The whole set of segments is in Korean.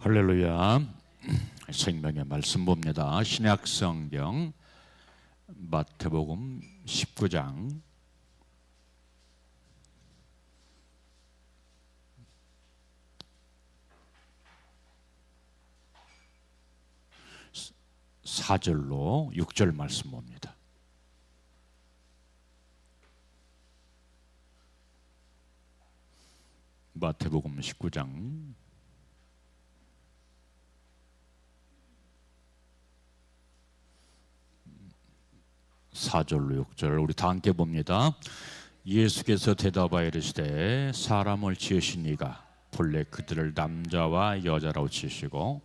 할렐루야. 생명의 말씀 봅니다. 신약성경 마태복음 19장 4절로 6절 말씀 봅니다. 마태복음 19장 4절로 6절 우리 다 함께 봅니다. 예수께서 대답하여 이르시되 사람을 지으신 이가 본래 그들을 남자와 여자라고 지으시고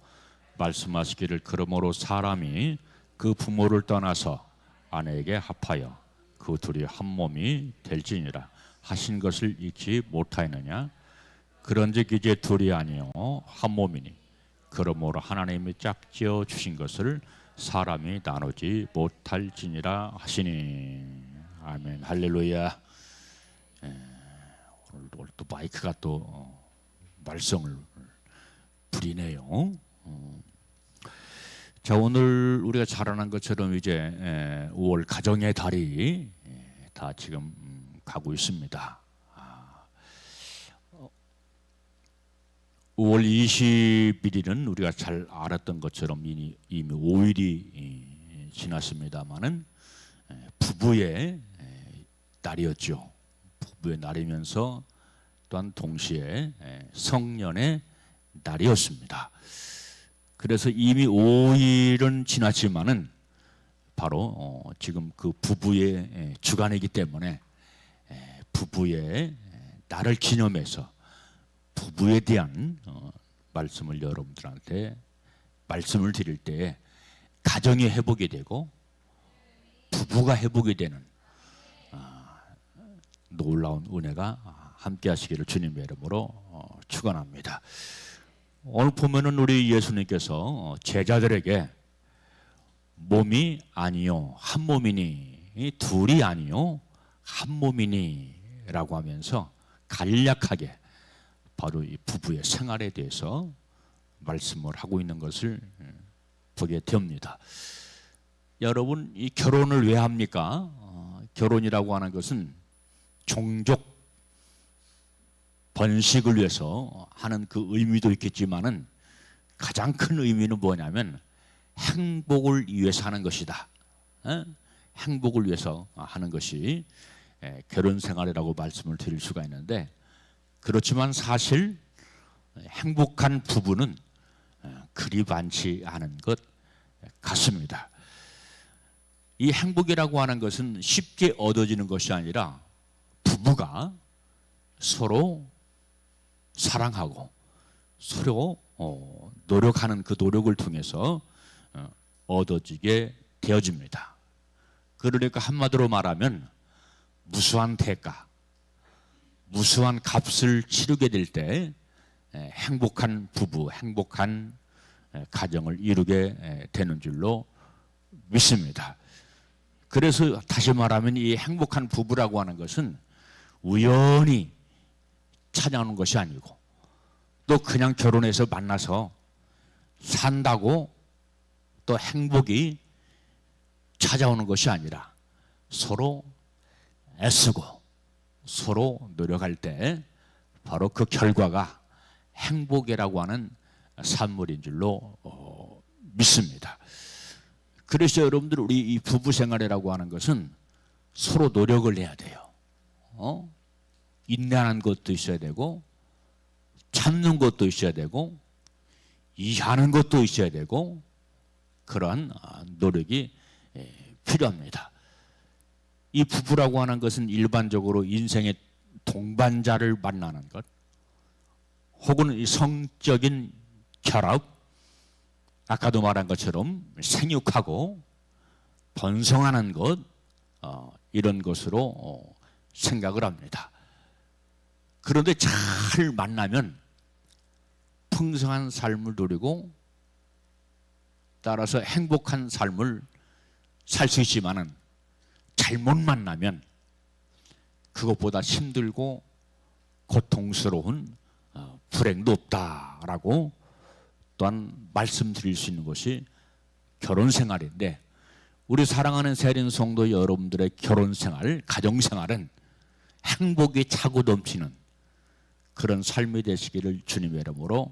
말씀하시기를 그러므로 사람이 그 부모를 떠나서 아내에게 합하여 그 둘이 한 몸이 될지니라 하신 것을 잊지 못하였느냐. 그런즉 이제 둘이 아니요 한 몸이니 그러므로 하나님이 짝지어 주신 것을 사람이 나누지 못할지니라 하시니. 아멘. 할렐루야. 오늘 또 마이크가 또 말썽을 부리네요. 자, 오늘 우리가 잘 아는 것처럼 이제 5월 가정의 달이 다 지금 가고 있습니다. 5월 21일은 우리가 잘 알았던 것처럼 이미 5일이 지났습니다마는 부부의 날이었죠. 부부의 날이면서 또한 동시에 성년의 날이었습니다. 그래서 이미 5일은 지났지만은 바로 지금 그 부부의 주간이기 때문에 부부의 날을 기념해서 부부에 대한 말씀을 여러분들한테 말씀을 드릴 때 가정이 회복이 되고 부부가 회복이 되는 놀라운 은혜가 함께 하시기를 주님의 이름으로 축원합니다. 오늘 보면은 우리 예수님께서 제자들에게 몸이 아니요 한 몸이니 둘이 아니요 한 몸이니 라고 하면서 간략하게 바로 이 부부의 생활에 대해서 말씀을 하고 있는 것을 보게 됩니다. 여러분, 이 결혼을 왜 합니까? 결혼이라고 하는 것은 종족 번식을 위해서 하는 그 의미도 있겠지만은 가장 큰 의미는 뭐냐면 행복을 위해서 하는 것이다. 행복을 위해서 하는 것이 결혼 생활이라고 말씀을 드릴 수가 있는데, 그렇지만 사실 행복한 부부는 그리 많지 않은 것 같습니다. 이 행복이라고 하는 것은 쉽게 얻어지는 것이 아니라 부부가 서로 사랑하고 서로 노력하는 그 노력을 통해서 얻어지게 되어집니다. 그러니까 한마디로 말하면 무수한 대가, 무수한 값을 치르게 될 때 행복한 부부, 행복한 가정을 이루게 되는 줄로 믿습니다. 그래서 다시 말하면 이 행복한 부부라고 하는 것은 우연히 찾아오는 것이 아니고 또 그냥 결혼해서 만나서 산다고 또 행복이 찾아오는 것이 아니라 서로 애쓰고 서로 노력할 때 바로 그 결과가 행복이라고 하는 산물인 줄로 믿습니다. 그래서 여러분들 우리 이 부부 생활이라고 하는 것은 서로 노력을 해야 돼요. 인내하는 것도 있어야 되고 참는 것도 있어야 되고 이해하는 것도 있어야 되고 그러한 노력이 필요합니다. 이 부부라고 하는 것은 일반적으로 인생의 동반자를 만나는 것, 혹은 이 성적인 결합, 아까도 말한 것처럼 생육하고 번성하는 것, 이런 것으로 생각을 합니다. 그런데 잘 만나면 풍성한 삶을 누리고 따라서 행복한 삶을 살 수 있지만은 잘못 만나면 그것보다 힘들고 고통스러운 불행도 없다라고 또한 말씀드릴 수 있는 것이 결혼 생활인데, 우리 사랑하는 세린 성도 여러분들의 결혼 생활, 가정 생활은 행복이 차고 넘치는 그런 삶이 되시기를 주님의 이름으로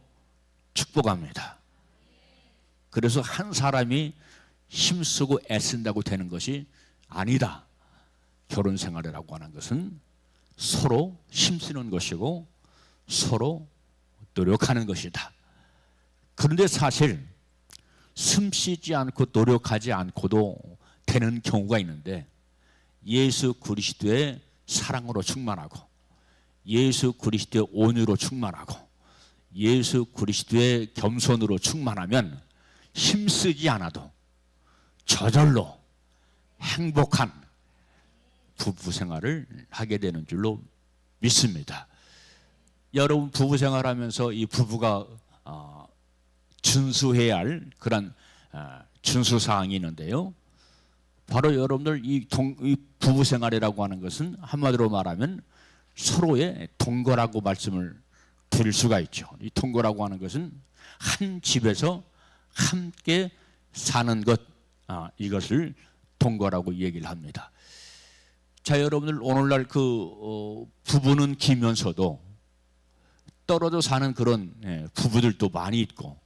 축복합니다. 그래서 한 사람이 힘쓰고 애쓴다고 되는 것이 아니다. 결혼 생활이라고 하는 것은 서로 힘쓰는 것이고 서로 노력하는 것이다. 그런데 사실 숨쉬지 않고 노력하지 않고도 되는 경우가 있는데, 예수 그리스도의 사랑으로 충만하고 예수 그리스도의 온유로 충만하고 예수 그리스도의 겸손으로 충만하면 힘쓰지 않아도 저절로 행복한 부부 생활을 하게 되는 줄로 믿습니다. 여러분, 부부 생활하면서 이 부부가 준수해야 할 그런 준수 사항이 있는데요. 바로 여러분들 이 부부 생활이라고 하는 것은 한마디로 말하면 서로의 동거라고 말씀을 드릴 수가 있죠. 이 동거라고 하는 것은 한 집에서 함께 사는 것, 이것을 동거라고 얘기를 합니다. 자, 여러분들 오늘날 부부는 기면서도 떨어져 사는 그런 부부들도 많이 있고,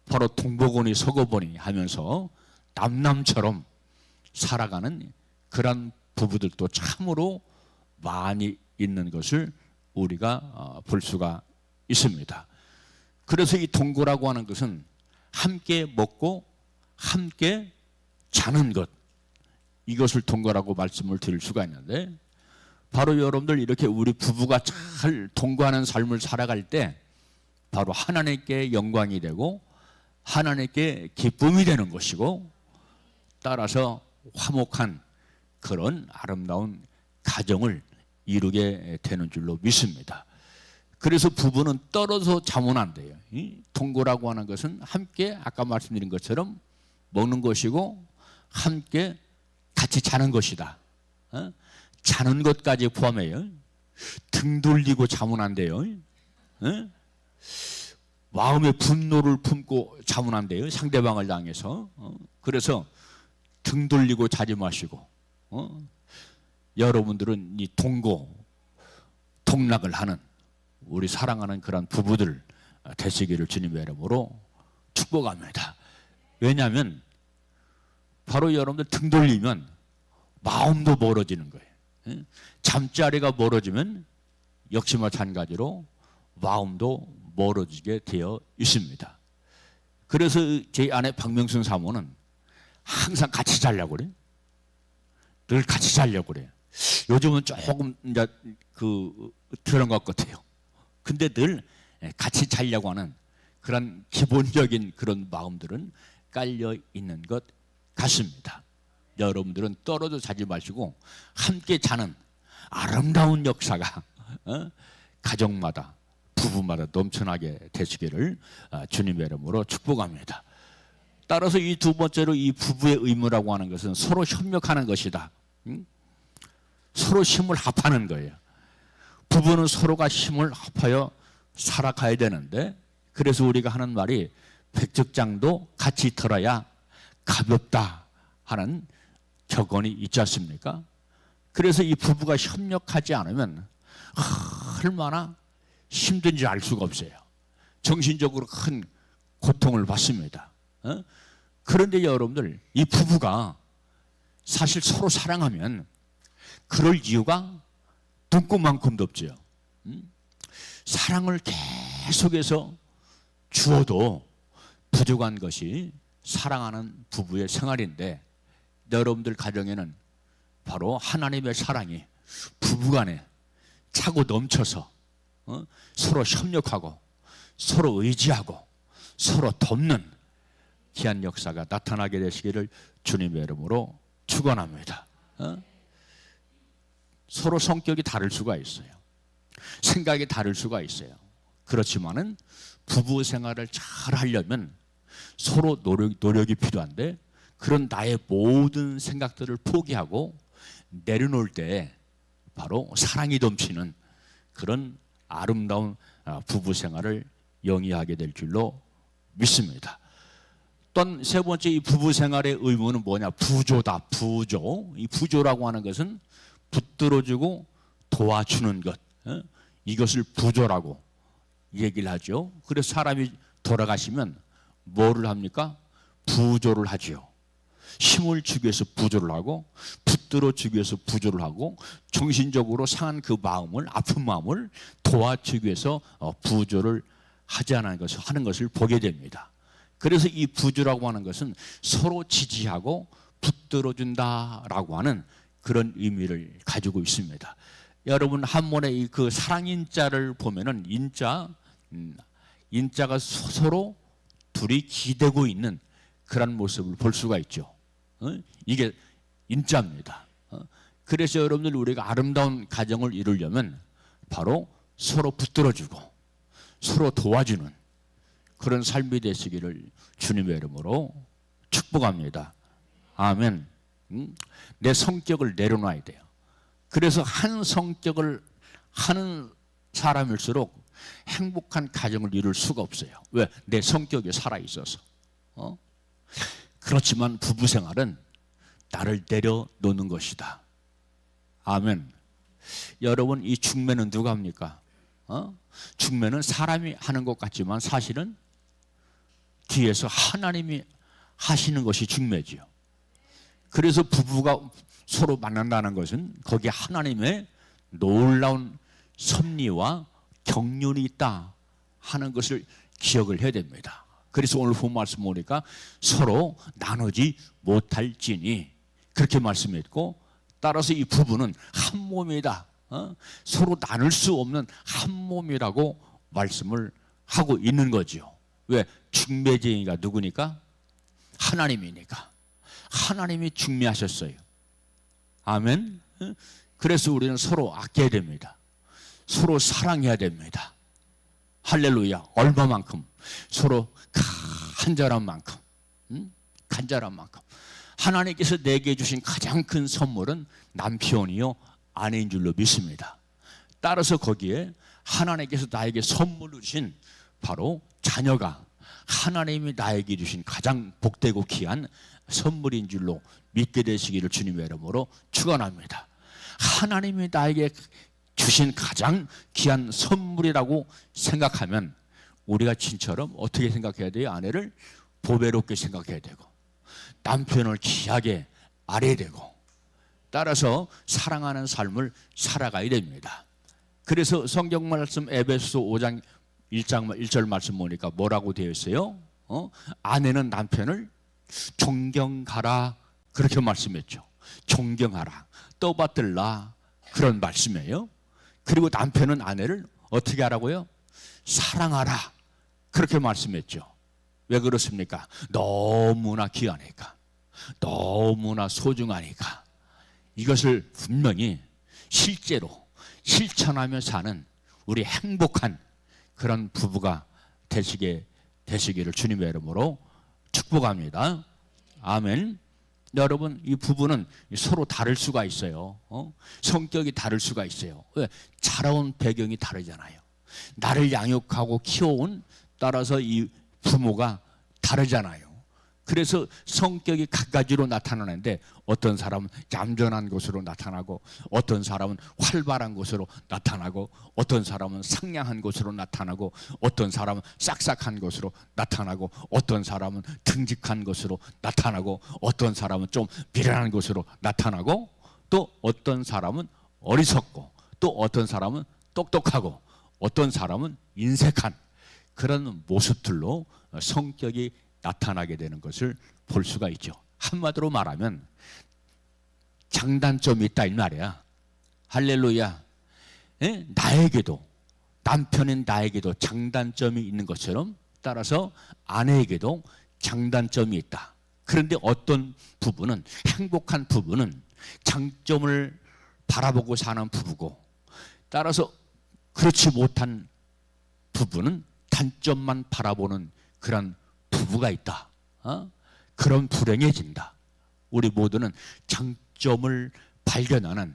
바로 동복원이 서거보니 하면서 남남처럼 살아가는 그런 부부들도 참으로 많이 있는 것을 우리가 볼 수가 있습니다. 그래서 이 동거라고 하는 것은 함께 먹고 함께 자는 것, 이것을 동거라고 말씀을 드릴 수가 있는데, 바로 여러분들 이렇게 우리 부부가 잘 동거하는 삶을 살아갈 때 바로 하나님께 영광이 되고 하나님께 기쁨이 되는 것이고, 따라서 화목한 그런 아름다운 가정을 이루게 되는 줄로 믿습니다. 그래서 부부는 떨어져 자면 안 돼요. 동거라고 하는 것은 함께 아까 말씀드린 것처럼 먹는 것이고 함께 같이 자는 것이다. 자는 것까지 포함해요. 등 돌리고 자면 안 돼요. 마음의 분노를 품고 자면 안 돼요. 상대방을 향해서. 그래서 등 돌리고 자지 마시고, 여러분들은 이 동락을 하는 우리 사랑하는 그런 부부들 되시기를 주님의 이름으로 축복합니다. 왜냐하면 바로 여러분들 등 돌리면 마음도 멀어지는 거예요. 잠자리가 멀어지면 역시 마찬가지로 마음도 멀어지게 되어 있습니다. 그래서 제 아내 박명순 사모는 항상 같이 자려고 그래요. 늘 같이 자려고 그래요. 요즘은 조금 이제 그런 것 같아요. 근데 늘 같이 자려고 하는 그런 기본적인 그런 마음들은 깔려 있는 것 같습니다. 여러분들은 떨어져 자지 마시고 함께 자는 아름다운 역사가 가정마다 부부마다 넘쳐나게 되시기를 주님의 이름으로 축복합니다. 따라서 이 두 번째로 이 부부의 의무라고 하는 것은 서로 협력하는 것이다. 서로 힘을 합하는 거예요. 부부는 서로가 힘을 합하여 살아가야 되는데, 그래서 우리가 하는 말이 백적장도 같이 들어야 가볍다 하는 격언이 있지 않습니까? 그래서 이 부부가 협력하지 않으면 얼마나 힘든지 알 수가 없어요. 정신적으로 큰 고통을 받습니다. 그런데 여러분들, 이 부부가 사실 서로 사랑하면 그럴 이유가 눈꼽만큼도 없죠. 사랑을 계속해서 주어도 부족한 것이 사랑하는 부부의 생활인데, 여러분들 가정에는 바로 하나님의 사랑이 부부간에 차고 넘쳐서 서로 협력하고 서로 의지하고 서로 돕는 귀한 역사가 나타나게 되시기를 주님의 이름으로 축원합니다. 서로 성격이 다를 수가 있어요. 생각이 다를 수가 있어요. 그렇지만은 부부 생활을 잘 하려면 서로 노력이 필요한데, 그런 나의 모든 생각들을 포기하고 내려놓을 때 바로 사랑이 넘치는 그런 아름다운 부부 생활을 영위하게 될 줄로 믿습니다. 또한 세 번째 이 부부 생활의 의무는 뭐냐? 부조다. 부조. 이 부조라고 하는 것은 붙들어주고 도와주는 것. 이것을 부조라고 얘기를 하죠. 그래서 사람이 돌아가시면 뭐를 합니까? 부조를 하지요. 힘을 주기 위해서 부조를 하고, 붙들어 주기 위해서 부조를 하고, 정신적으로 상한 그 마음을, 아픈 마음을 도와주기 위해서 부조를 하지 않는 것을 하는 것을 보게 됩니다. 그래서 이 부조라고 하는 것은 서로 지지하고 붙들어 준다라고 하는 그런 의미를 가지고 있습니다. 여러분 한문의 그 사랑인자를 보면은 인자가 서로 둘이 기대고 있는 그런 모습을 볼 수가 있죠. 이게 인자입니다. 그래서 여러분들 우리가 아름다운 가정을 이루려면 바로 서로 붙들어주고 서로 도와주는 그런 삶이 되시기를 주님의 이름으로 축복합니다. 아멘. 내 성격을 내려놔야 돼요. 그래서 한 성격을 하는 사람일수록 행복한 가정을 이룰 수가 없어요. 왜? 내 성격이 살아있어서. 그렇지만 부부 생활은 나를 내려놓는 것이다. 아멘. 여러분 이 중매는 누가 합니까? 중매는 사람이 하는 것 같지만 사실은 뒤에서 하나님이 하시는 것이 중매지요. 그래서 부부가 서로 만난다는 것은 거기에 하나님의 놀라운 섭리와 경륜이 있다 하는 것을 기억을 해야 됩니다. 그래서 오늘 본 말씀 보니까 서로 나누지 못할지니 그렇게 말씀했고, 따라서 이 부부는 한 몸이다. 서로 나눌 수 없는 한 몸이라고 말씀을 하고 있는 거죠. 왜? 중매쟁이가 누구니까? 하나님이니까. 하나님이 중매하셨어요. 아멘. 그래서 우리는 서로 아껴야 됩니다. 서로 사랑해야 됩니다. 할렐루야. 얼마만큼? 서로 간절한 만큼. 간절한 만큼. 하나님께서 내게 주신 가장 큰 선물은 남편이요 아내인 줄로 믿습니다. 따라서 거기에 하나님께서 나에게 선물로 주신 바로 자녀가 하나님이 나에게 주신 가장 복되고 귀한 선물인 줄로 믿게 되시기를 주님의 이름으로 축원합니다. 하나님이 나에게 주신 가장 귀한 선물이라고 생각하면 우리가 진처럼 어떻게 생각해야 돼요? 아내를 보배롭게 생각해야 되고 남편을 귀하게 알아야 되고, 따라서 사랑하는 삶을 살아가야 됩니다. 그래서 성경 말씀 에베소서 5장 1절 말씀 보니까 뭐라고 되어 있어요? 아내는 남편을 존경하라 그렇게 말씀했죠. 존경하라, 떠받들라 그런 말씀이에요. 그리고 남편은 아내를 어떻게 하라고요? 사랑하라 그렇게 말씀했죠. 왜 그렇습니까? 너무나 귀하니까, 너무나 소중하니까. 이것을 분명히 실제로 실천하며 사는 우리 행복한 그런 부부가 되시기를 주님의 이름으로 축복합니다. 아멘. 여러분 이 부부는 서로 다를 수가 있어요. 성격이 다를 수가 있어요. 왜? 자라온 배경이 다르잖아요. 나를 양육하고 키워온, 따라서 이 부모가 다르잖아요. 그래서 성격이 갖가지로 나타나는데 어떤 사람은 얌전한 것으로 나타나고, 어떤 사람은 활발한 것으로 나타나고, 어떤 사람은 상냥한 것으로 나타나고, 어떤 사람은 싹싹한 것으로 나타나고, 어떤 사람은 듬직한 것으로 나타나고, 어떤 사람은 좀 미련한 것으로 나타나고, 또 어떤 사람은 어리석고, 또 어떤 사람은 똑똑하고, 어떤 사람은 인색한 그런 모습들로 성격이 나타나게 되는 것을 볼 수가 있죠. 한마디로 말하면 장단점이 있다 이 말이야. 할렐루야. 나에게도, 남편인 나에게도 장단점이 있는 것처럼 따라서 아내에게도 장단점이 있다. 그런데 어떤 부부는, 행복한 부부는 장점을 바라보고 사는 부부고, 따라서 그렇지 못한 부부는 단점만 바라보는 그런 부부가 있다. 그런 불행해진다. 우리 모두는 장점을 발견하는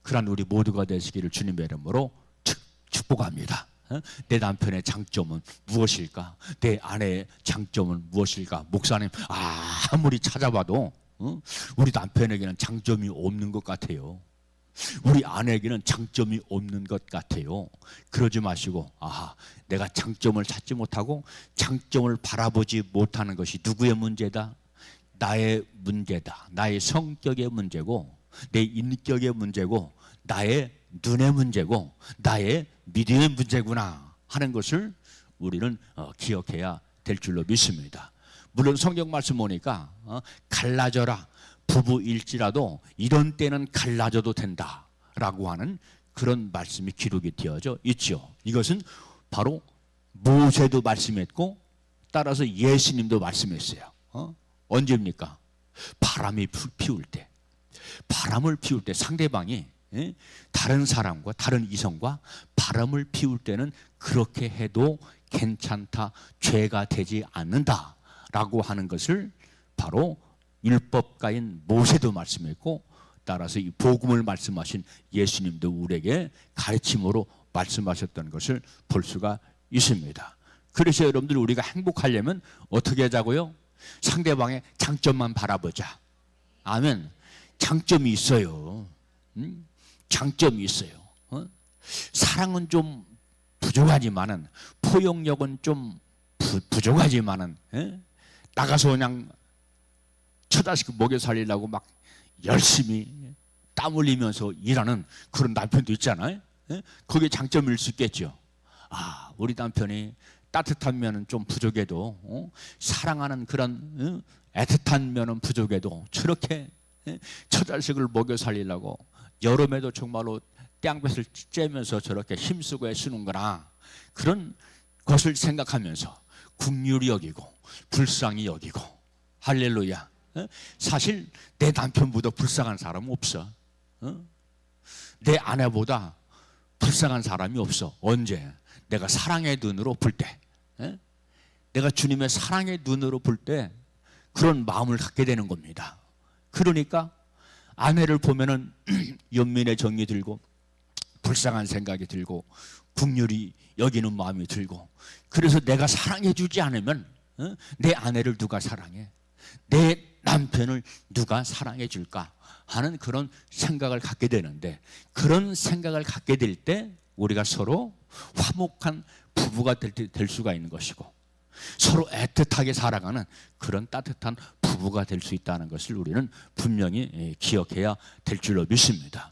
그런 우리 모두가 되시기를 주님의 이름으로 축복합니다. 내 남편의 장점은 무엇일까? 내 아내의 장점은 무엇일까? 목사님, 아무리 찾아봐도 우리 남편에게는 장점이 없는 것 같아요. 우리 아내에게는 장점이 없는 것 같아요. 그러지 마시고, 내가 장점을 찾지 못하고 장점을 바라보지 못하는 것이 누구의 문제다? 나의 문제다. 나의 성격의 문제고, 내 인격의 문제고, 나의 눈의 문제고, 나의 믿음의 문제구나 하는 것을 우리는 기억해야 될 줄로 믿습니다. 물론 성경 말씀 보니까 갈라져라, 부부일지라도 이런 때는 갈라져도 된다라고 하는 그런 말씀이 기록이 되어져 있죠. 이것은 바로 모세도 말씀했고 따라서 예수님도 말씀했어요. 언제입니까? 바람이 피울 때. 바람을 피울 때 상대방이 다른 사람과 다른 이성과 바람을 피울 때는 그렇게 해도 괜찮다, 죄가 되지 않는다라고 하는 것을 바로 율법가인 모세도 말씀했고 따라서 이 복음을 말씀하신 예수님도 우리에게 가르침으로 말씀하셨던 것을 볼 수가 있습니다. 그래서 여러분들 우리가 행복하려면 어떻게 하자고요? 상대방의 장점만 바라보자. 아멘. 장점이 있어요. 장점이 있어요. 사랑은 좀 부족하지만은, 포용력은 좀 부족하지만은, 나가서 그냥 처자식 먹여 살리려고 막 열심히 땀 흘리면서 일하는 그런 남편도 있잖아요. 그게 장점일 수 있겠죠. 우리 남편이 따뜻한 면은 좀 부족해도 사랑하는 그런 애틋한 면은 부족해도 저렇게 처자식을 먹여 살리려고 여름에도 정말로 땡볕을 쬐면서 저렇게 힘쓰고 애쓰는구나, 그런 것을 생각하면서 긍휼히 여기고 불쌍히 여기고. 할렐루야. 사실 내 남편보다 불쌍한 사람은 없어. 내 아내보다 불쌍한 사람이 없어. 언제? 내가 사랑의 눈으로 볼 때, 내가 주님의 사랑의 눈으로 볼 때 그런 마음을 갖게 되는 겁니다. 그러니까 아내를 보면은 연민의 정이 들고 불쌍한 생각이 들고 긍휼히 여기는 마음이 들고, 그래서 내가 사랑해 주지 않으면 내 아내를 누가 사랑해? 내 남편을 누가 사랑해 줄까 하는 그런 생각을 갖게 되는데, 그런 생각을 갖게 될 때 우리가 서로 화목한 부부가 될 수가 있는 것이고, 서로 애틋하게 살아가는 그런 따뜻한 부부가 될 수 있다는 것을 우리는 분명히 기억해야 될 줄로 믿습니다.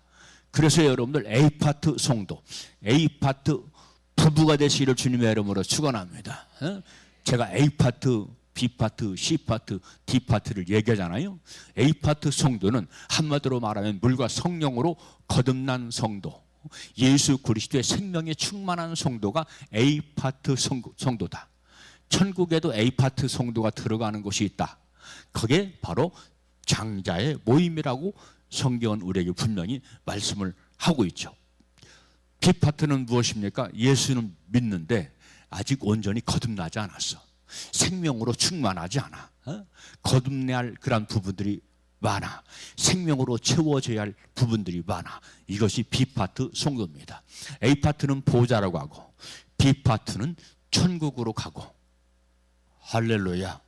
그래서 여러분들 A파트 성도, A파트 부부가 되시기를 주님의 이름으로 축원합니다. 제가 A파트, B파트, C파트, D파트를 얘기하잖아요. A파트 성도는 한마디로 말하면 물과 성령으로 거듭난 성도, 예수 그리스도의 생명에 충만한 성도가 A파트 성도다. 천국에도 A파트 성도가 들어가는 곳이 있다. 그게 바로 장자의 모임이라고 성경은 우리에게 분명히 말씀을 하고 있죠. B파트는 무엇입니까? 예수는 믿는데 아직 온전히 거듭나지 않았어. 생명으로 충만하지 않아. 거듭내야 할 그런 부분들이 많아. 생명으로 채워져야 할 부분들이 많아. 이것이 B파트 성도입니다. A파트는 보좌라고 하고 B파트는 천국으로 가고. 할렐루야.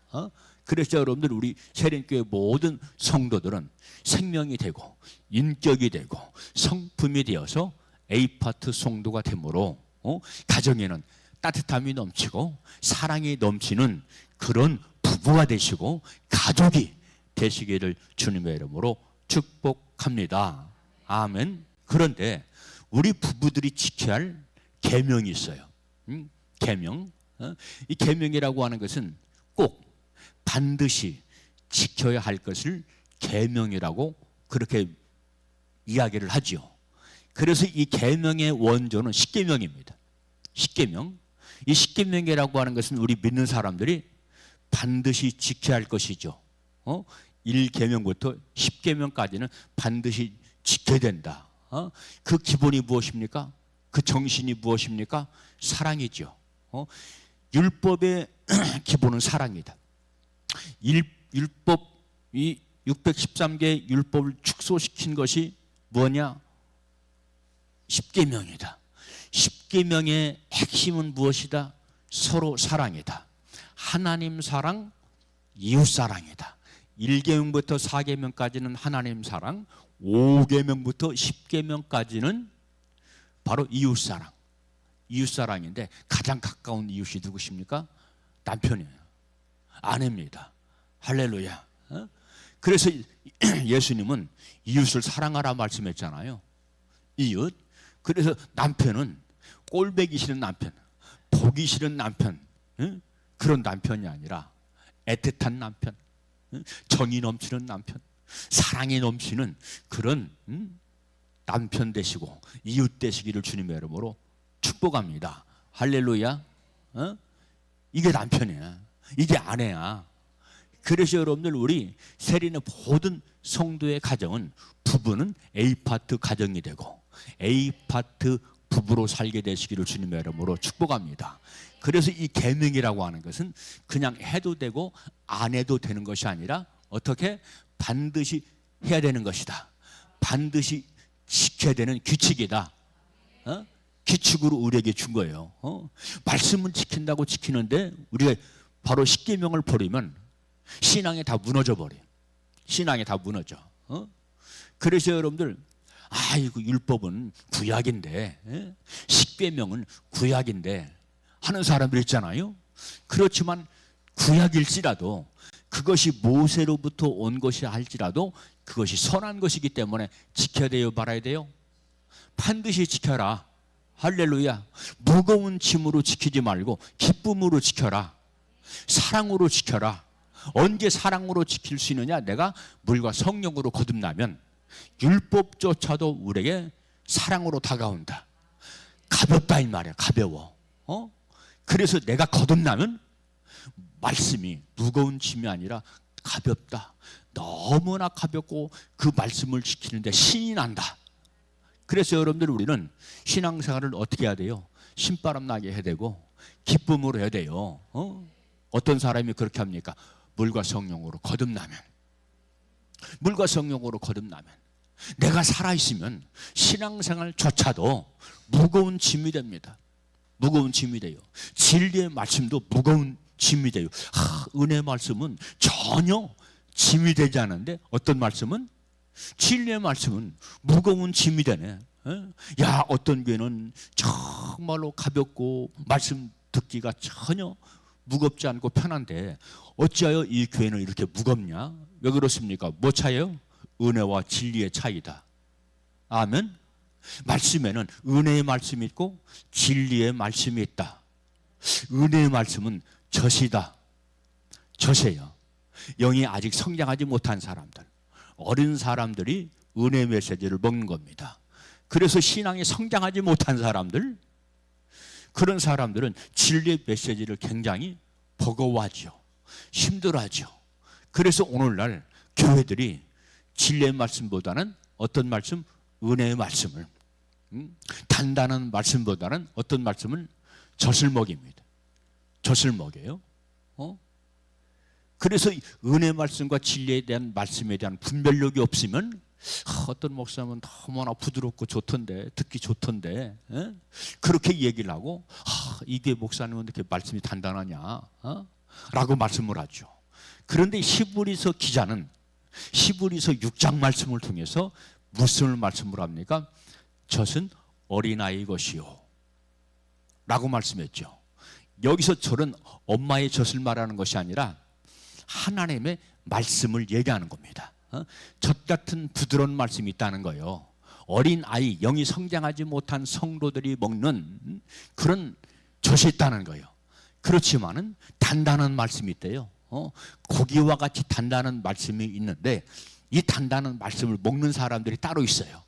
그래서 여러분들 우리 세련교회 모든 성도들은 생명이 되고 인격이 되고 성품이 되어서 A파트 성도가 되므로 가정에는 따뜻함이 넘치고 사랑이 넘치는 그런 부부가 되시고 가족이 되시기를 주님의 이름으로 축복합니다. 아멘. 그런데 우리 부부들이 지켜야 할 계명이 있어요. 계명. 이 계명이라고 하는 것은 꼭 반드시 지켜야 할 것을 계명이라고 그렇게 이야기를 하죠. 그래서 이 계명의 원조는 십계명입니다. 십계명. 이 십계명이라고 하는 것은 우리 믿는 사람들이 반드시 지켜야 할 것이죠. 1계명부터 10계명까지는 반드시 지켜야 된다. 그 기본이 무엇입니까? 그 정신이 무엇입니까? 사랑이죠. 율법의 기본은 사랑이다. 율법, 이 613개의 율법을 축소시킨 것이 뭐냐? 십계명이다. 십계명의 핵심은 무엇이다? 서로 사랑이다. 하나님 사랑, 이웃 사랑이다. 1계명부터 4계명까지는 하나님 사랑, 5계명부터 10계명까지는 바로 이웃 사랑. 이웃 사랑인데 가장 가까운 이웃이 누구십니까? 남편이에요. 아내입니다. 할렐루야. 그래서 예수님은 이웃을 사랑하라 말씀했잖아요. 이웃. 그래서 남편은 꼴배기 싫은 남편, 보기 싫은 남편, 그런 남편이 아니라 애틋한 남편, 정이 넘치는 남편, 사랑이 넘치는 그런 남편 되시고 이웃 되시기를 주님의 이름으로 축복합니다. 할렐루야. 이게 남편이야. 이게 아내야. 그래서 여러분들, 우리 세리는 모든 성도의 가정은, 부부는 A파트 가정이 되고 A파트 부부로 살게 되시기를 주님의 이름으로 축복합니다. 그래서 이 계명이라고 하는 것은 그냥 해도 되고 안 해도 되는 것이 아니라 어떻게? 반드시 해야 되는 것이다. 반드시 지켜야 되는 규칙이다. 규칙으로 우리에게 준 거예요. 말씀은 지킨다고 지키는데 우리가 바로 십계명을 버리면 신앙이 다 무너져 버려요. 신앙이 다 무너져. 그래서 여러분들, 아이고 율법은 구약인데, 십계명은 구약인데 하는 사람들 있잖아요. 그렇지만 구약일지라도, 그것이 모세로부터 온 것이 할지라도 그것이 선한 것이기 때문에 지켜야 돼요, 말아야 돼요? 반드시 지켜라. 할렐루야. 무거운 짐으로 지키지 말고 기쁨으로 지켜라. 사랑으로 지켜라. 언제 사랑으로 지킬 수 있느냐? 내가 물과 성령으로 거듭나면 율법조차도 우리에게 사랑으로 다가온다. 가볍다 이 말이야. 가벼워. 그래서 내가 거듭나면 말씀이 무거운 짐이 아니라 가볍다. 너무나 가볍고 그 말씀을 지키는데 신이 난다. 그래서 여러분들, 우리는 신앙생활을 어떻게 해야 돼요? 신바람 나게 해야 되고 기쁨으로 해야 돼요. 어떤 사람이 그렇게 합니까? 물과 성령으로 거듭나면, 물과 성령으로 거듭나면 내가 살아있으면 신앙생활조차도 무거운 짐이 됩니다. 무거운 짐이 돼요. 진리의 말씀도 무거운 짐이 돼요. 은혜의 말씀은 전혀 짐이 되지 않는데 어떤 말씀은? 진리의 말씀은 무거운 짐이 되네. 야, 어떤 교회는 정말로 가볍고 말씀 듣기가 전혀 무겁지 않고 편한데 어찌하여 이 교회는 이렇게 무겁냐? 왜 그렇습니까? 뭐 차이요? 은혜와 진리의 차이다. 아멘. 말씀에는 은혜의 말씀이 있고 진리의 말씀이 있다. 은혜의 말씀은 젖이다. 젖이에요. 영이 아직 성장하지 못한 사람들, 어린 사람들이 은혜 메시지를 먹는 겁니다. 그래서 신앙이 성장하지 못한 사람들, 그런 사람들은 진리의 메시지를 굉장히 버거워하죠. 힘들어하죠. 그래서 오늘날 교회들이 진리의 말씀보다는 어떤 말씀? 은혜의 말씀을, 단단한 말씀보다는 어떤 말씀을? 젖을 먹입니다. 젖을 먹여요. 그래서 은혜 말씀과 진리에 대한 말씀에 대한 분별력이 없으면 어떤 목사님은 너무나 부드럽고 좋던데, 듣기 좋던데, 그렇게 얘기를 하고, 이게 목사님은 이렇게 말씀이 단단하냐? 라고 말씀을 하죠. 그런데 히브리서 기자는 히브리서 6장 말씀을 통해서 무슨 말씀을 합니까? 젖은 어린아이 것이요 라고 말씀했죠. 여기서 저는 엄마의 젖을 말하는 것이 아니라 하나님의 말씀을 얘기하는 겁니다. 젖 같은 부드러운 말씀이 있다는 거예요. 어린아이, 영이 성장하지 못한 성도들이 먹는 그런 젖이 있다는 거예요. 그렇지만은 단단한 말씀이 있대요. 고기와 같이 단단한 말씀이 있는데 이 단단한 말씀을 먹는 사람들이 따로 있어요.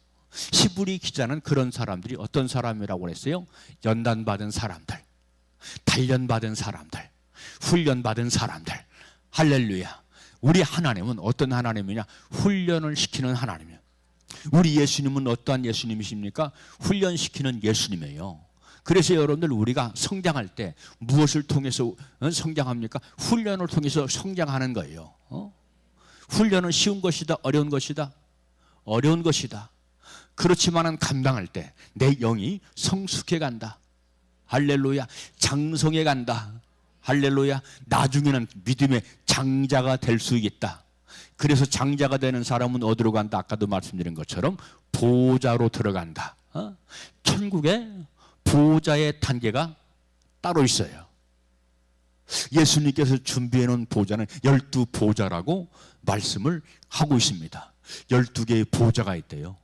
히브리 기자는 그런 사람들이 어떤 사람이라고 했어요? 연단받은 사람들, 단련받은 사람들, 훈련받은 사람들. 할렐루야. 우리 하나님은 어떤 하나님이냐? 훈련을 시키는 하나님이에요. 우리 예수님은 어떠한 예수님이십니까? 훈련시키는 예수님이에요. 그래서 여러분들, 우리가 성장할 때 무엇을 통해서 성장합니까? 훈련을 통해서 성장하는 거예요. 훈련은 쉬운 것이다, 어려운 것이다? 어려운 것이다. 그렇지만은 감당할 때 내 영이 성숙해 간다. 할렐루야. 장성해 간다. 할렐루야. 나중에는 믿음의 장자가 될 수 있다. 그래서 장자가 되는 사람은 어디로 간다? 아까도 말씀드린 것처럼 보좌로 들어간다. 천국에 보좌의 단계가 따로 있어요. 예수님께서 준비해 놓은 보좌는 12보좌라고 말씀을 하고 있습니다. 12개의 보좌가 있대요.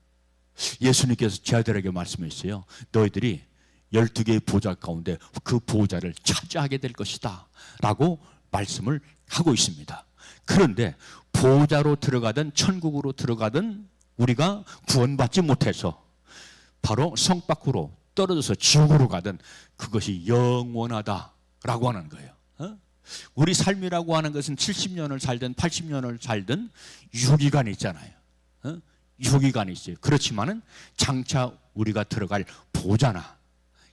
예수님께서 제자들에게 말씀했어요. 너희들이 12개의 보좌 가운데 그 보좌를 차지하게 될 것이다 라고 말씀을 하고 있습니다. 그런데 보좌로 들어가든 천국으로 들어가든 우리가 구원받지 못해서 바로 성 밖으로 떨어져서 지옥으로 가든 그것이 영원하다라고 하는 거예요. 우리 삶이라고 하는 것은 70년을 살든 80년을 살든 유기간이 있잖아요. 유기간이 있어요. 그렇지만은 장차 우리가 들어갈 보좌나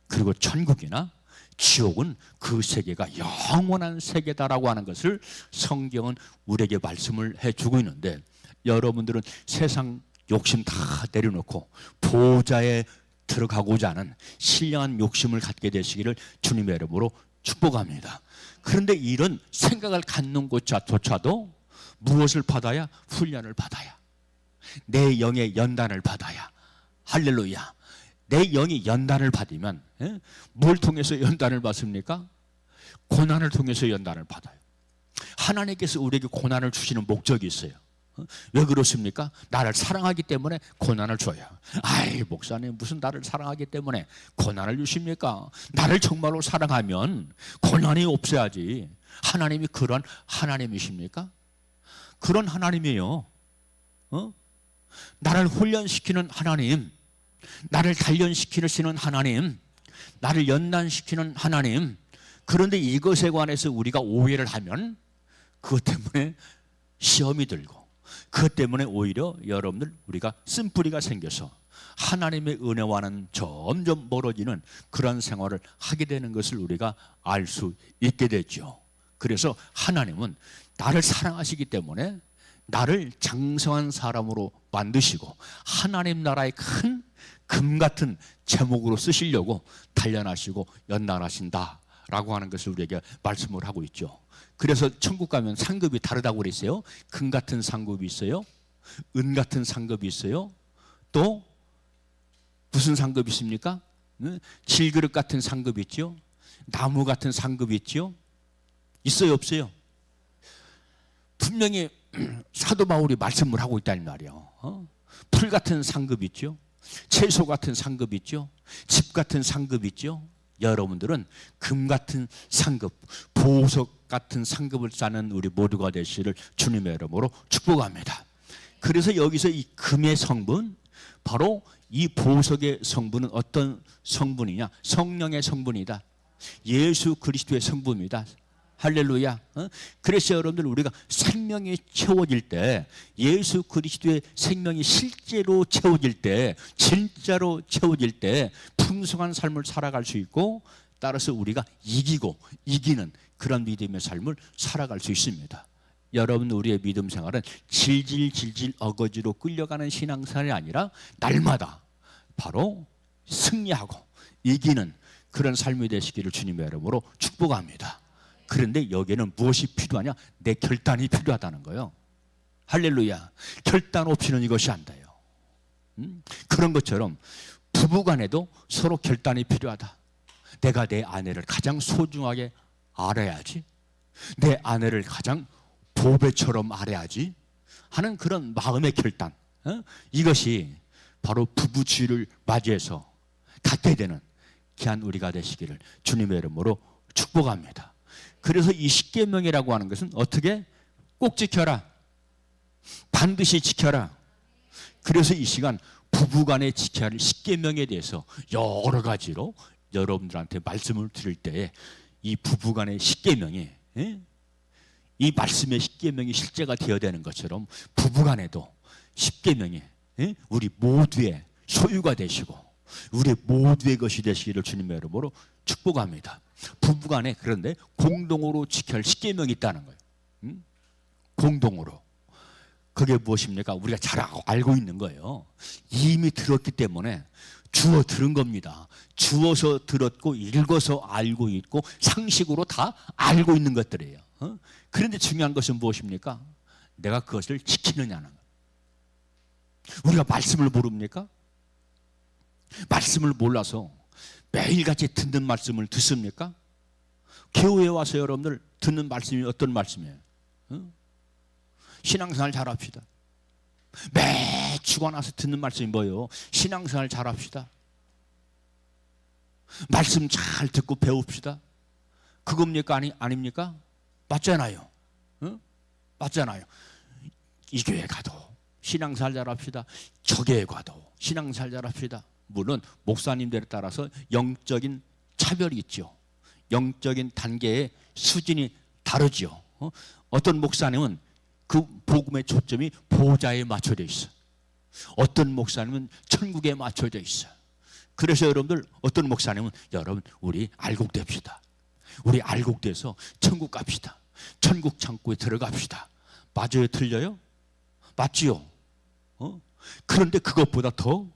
그리고 천국이나 지옥은 그 세계가 영원한 세계다라고 하는 것을 성경은 우리에게 말씀을 해주고 있는데, 여러분들은 세상 욕심 다 내려놓고 보좌에 들어가고자 하는 신령한 욕심을 갖게 되시기를 주님의 이름으로 축복합니다. 그런데 이런 생각을 갖는 것조차도 무엇을 받아야? 훈련을 받아야, 내 영의 연단을 받아야. 할렐루야. 내 영이 연단을 받으면 뭘 통해서 연단을 받습니까? 고난을 통해서 연단을 받아요. 하나님께서 우리에게 고난을 주시는 목적이 있어요. 왜 그렇습니까? 나를 사랑하기 때문에 고난을 줘요. 아이, 목사님 무슨 나를 사랑하기 때문에 고난을 주십니까? 나를 정말로 사랑하면 고난이 없어야지. 하나님이 그런 하나님이십니까? 그런 하나님이에요. 나를 훈련시키는 하나님, 나를 단련시키시는 하나님, 나를 연단시키는 하나님. 그런데 이것에 관해서 우리가 오해를 하면 그것 때문에 시험이 들고, 그것 때문에 오히려 여러분들 우리가 쓴뿌리가 생겨서 하나님의 은혜와는 점점 멀어지는 그런 생활을 하게 되는 것을 우리가 알 수 있게 되죠. 그래서 하나님은 나를 사랑하시기 때문에 나를 장성한 사람으로 만드시고 하나님 나라의 큰 금 같은 제목으로 쓰시려고 단련하시고 연단하신다라고 하는 것을 우리에게 말씀을 하고 있죠. 그래서 천국 가면 상급이 다르다고 그랬어요. 금 같은 상급이 있어요. 은 같은 상급이 있어요. 또 무슨 상급이 있습니까? 질그릇 같은 상급이 있죠. 나무 같은 상급이 있죠. 있어요, 없어요? 분명히 사도 바울이 말씀을 하고 있다는 말이에요. 풀 같은 상급이 있죠. 채소 같은 상급이 있죠. 집 같은 상급이 있죠. 여러분들은 금 같은 상급, 보석 같은 상급을 쌓는 우리 모두가 되시기를 주님의 이름으로 축복합니다. 그래서 여기서 이 금의 성분, 바로 이 보석의 성분은 어떤 성분이냐? 성령의 성분이다. 예수 그리스도의 성분이다. 할렐루야. 그래서 여러분들 우리가 생명이 채워질 때, 예수 그리스도의 생명이 실제로 채워질 때, 진짜로 채워질 때 풍성한 삶을 살아갈 수 있고, 따라서 우리가 이기고 이기는 그런 믿음의 삶을 살아갈 수 있습니다. 여러분, 우리의 믿음 생활은 질질 어거지로 끌려가는 신앙생활이 아니라 날마다 바로 승리하고 이기는 그런 삶이 되시기를 주님의 이름으로 축복합니다. 그런데 여기에는 무엇이 필요하냐? 내 결단이 필요하다는 거예요. 할렐루야. 결단 없이는 이것이 안 돼요. 그런 것처럼 부부간에도 서로 결단이 필요하다. 내가 내 아내를 가장 소중하게 알아야지, 내 아내를 가장 보배처럼 알아야지 하는 그런 마음의 결단, 이것이 바로 부부주의를 맞이해서 갖게 되는 귀한 우리가 되시기를 주님의 이름으로 축복합니다. 그래서 이 십계명이라고 하는 것은 어떻게? 꼭 지켜라, 반드시 지켜라. 그래서 이 시간 부부간에 지켜야 할 십계명에 대해서 여러 가지로 여러분들한테 말씀을 드릴 때에 이 부부간의 십계명이, 이 말씀의 십계명이 실제가 되어야 되는 것처럼 부부간에도 십계명이 우리 모두의 소유가 되시고 우리 모두의 것이 되시기를 주님의 이름으로 축복합니다. 부부간에 그런데 공동으로 지켜야 할 십계명이 있다는 거예요. 공동으로. 그게 무엇입니까? 우리가 잘 알고 있는 거예요. 이미 들었기 때문에 주워 들은 겁니다. 주워서 들었고 읽어서 알고 있고 상식으로 다 알고 있는 것들이에요. 그런데 중요한 것은 무엇입니까? 내가 그것을 지키느냐는 거예요. 우리가 말씀을 모릅니까? 말씀을 몰라서 매일같이 듣는 말씀을 듣습니까? 교회에 와서 여러분들 듣는 말씀이 어떤 말씀이에요? 신앙생활 잘합시다. 매 주간 와서 듣는 말씀이 뭐예요? 신앙생활 잘합시다. 말씀 잘 듣고 배웁시다. 그겁니까? 아닙니까? 맞잖아요. 맞잖아요. 이 교회 가도 신앙생활 잘합시다. 저 교회 가도 신앙생활 잘합시다. 물론 목사님들에 따라서 영적인 차별이 있죠. 영적인 단계의 수준이 다르죠. 어떤 목사님은 그 복음의 초점이 보좌에 맞춰져 있어. 어떤 목사님은 천국에 맞춰져 있어. 그래서 여러분들 어떤 목사님은 여러분 우리 알곡됩시다. 우리 알곡돼서 천국 갑시다. 천국 창고에 들어갑시다. 맞아요? 틀려요? 맞지요? 그런데 그것보다 더